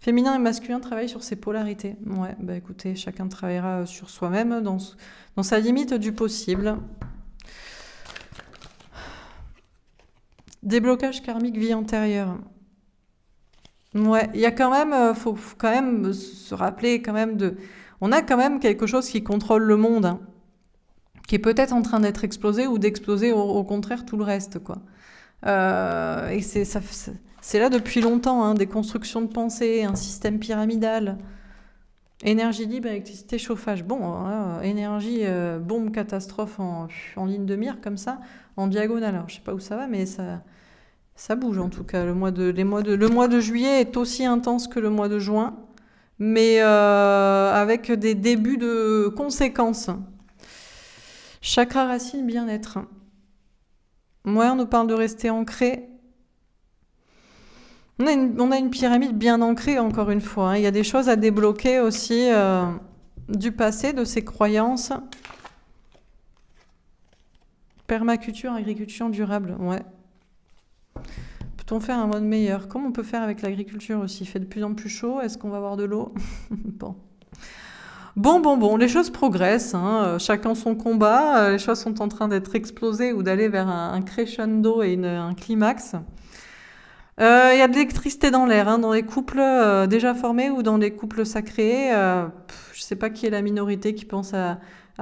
Féminin et masculin travaillent sur ces polarités. Ouais, bah écoutez, chacun travaillera sur soi-même dans sa limite du possible. Déblocage karmique vie antérieure. Ouais, il y a quand même, faut quand même se rappeler quand même on a quand même quelque chose qui contrôle le monde, hein, qui est peut-être en train d'être explosé ou d'exploser au contraire tout le reste, quoi. Et c'est là depuis longtemps, hein, des constructions de pensée, un système pyramidal, énergie libre, électricité, chauffage. Bon, énergie, bombe, catastrophe en ligne de mire, comme ça, en diagonale. Alors, je sais pas où ça va, mais ça bouge en tout cas. Le mois de juillet est aussi intense que le mois de juin, mais avec des débuts de conséquences. Chakra racine, bien-être. Ouais, on nous parle de rester ancré. On a une pyramide bien ancrée, encore une fois, hein. Il y a des choses à débloquer aussi du passé, de ses croyances. Permaculture, agriculture durable, ouais. Peut-on faire un monde meilleur? Comment on peut faire avec l'agriculture aussi? Il fait de plus en plus chaud, est-ce qu'on va avoir de l'eau? Bon, les choses progressent, hein. Chacun son combat, les choses sont en train d'être explosées ou d'aller vers un crescendo et un climax. Il y a de l'électricité dans l'air, hein, dans les couples déjà formés ou dans les couples sacrés. Je sais pas qui est la minorité qui pense à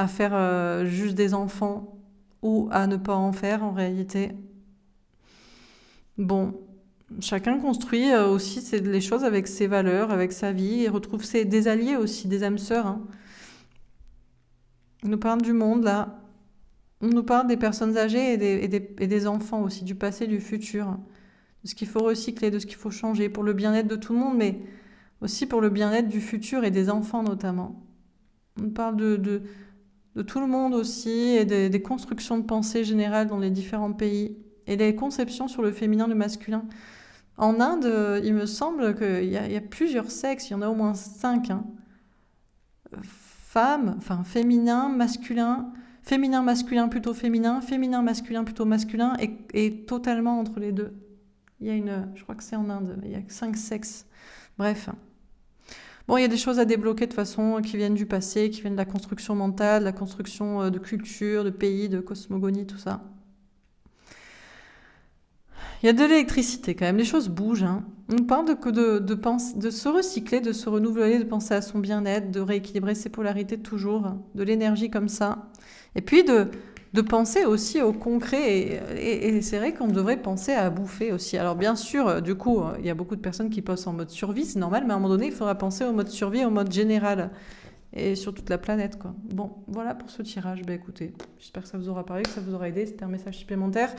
faire juste des enfants ou à ne pas en faire en réalité. Bon, chacun construit aussi les choses avec ses valeurs, avec sa vie et retrouve des alliés aussi, des âmes sœurs, hein. On nous parle du monde là. On nous parle des personnes âgées et des enfants aussi, du passé, du futur, de ce qu'il faut recycler, de ce qu'il faut changer pour le bien-être de tout le monde, mais aussi pour le bien-être du futur et des enfants notamment. On parle de tout le monde aussi et des constructions de pensée générales dans les différents pays et les conceptions sur le féminin, le masculin. En Inde, il me semble qu'il y a plusieurs sexes, il y en a au moins 5, hein. Femmes, enfin féminin, masculin, féminin, masculin plutôt masculin et totalement entre les deux. Je crois que c'est en Inde, il y a 5 sexes. Bref. Bon, il y a des choses à débloquer de toute façon qui viennent du passé, qui viennent de la construction mentale, de la construction de culture, de pays, de cosmogonie, tout ça. Il y a de l'électricité quand même, les choses bougent, hein. On parle de se recycler, de se renouveler, de penser à son bien-être, de rééquilibrer ses polarités toujours, de l'énergie comme ça. Et puis de penser aussi au concret. Et c'est vrai qu'on devrait penser à bouffer aussi. Alors bien sûr, du coup, il y a beaucoup de personnes qui passent en mode survie, c'est normal, mais à un moment donné, il faudra penser au mode survie, au mode général. Et sur toute la planète, quoi. Bon, voilà pour ce tirage. Ben écoutez, j'espère que ça vous aura parlé, que ça vous aura aidé. C'était un message supplémentaire.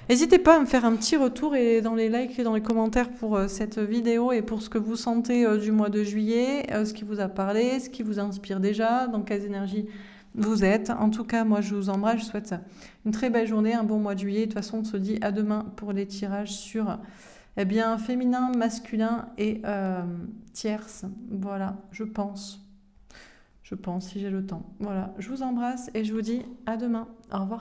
N'hésitez pas à me faire un petit retour et dans les likes et dans les commentaires pour cette vidéo et pour ce que vous sentez du mois de juillet, ce qui vous a parlé, ce qui vous inspire déjà, dans quelles énergies vous êtes. En tout cas, moi, je vous embrasse. Je souhaite une très belle journée, un bon mois de juillet. De toute façon, on se dit à demain pour les tirages sur féminin, masculin et tierce. Voilà, je pense, si j'ai le temps. Voilà, je vous embrasse et je vous dis à demain. Au revoir.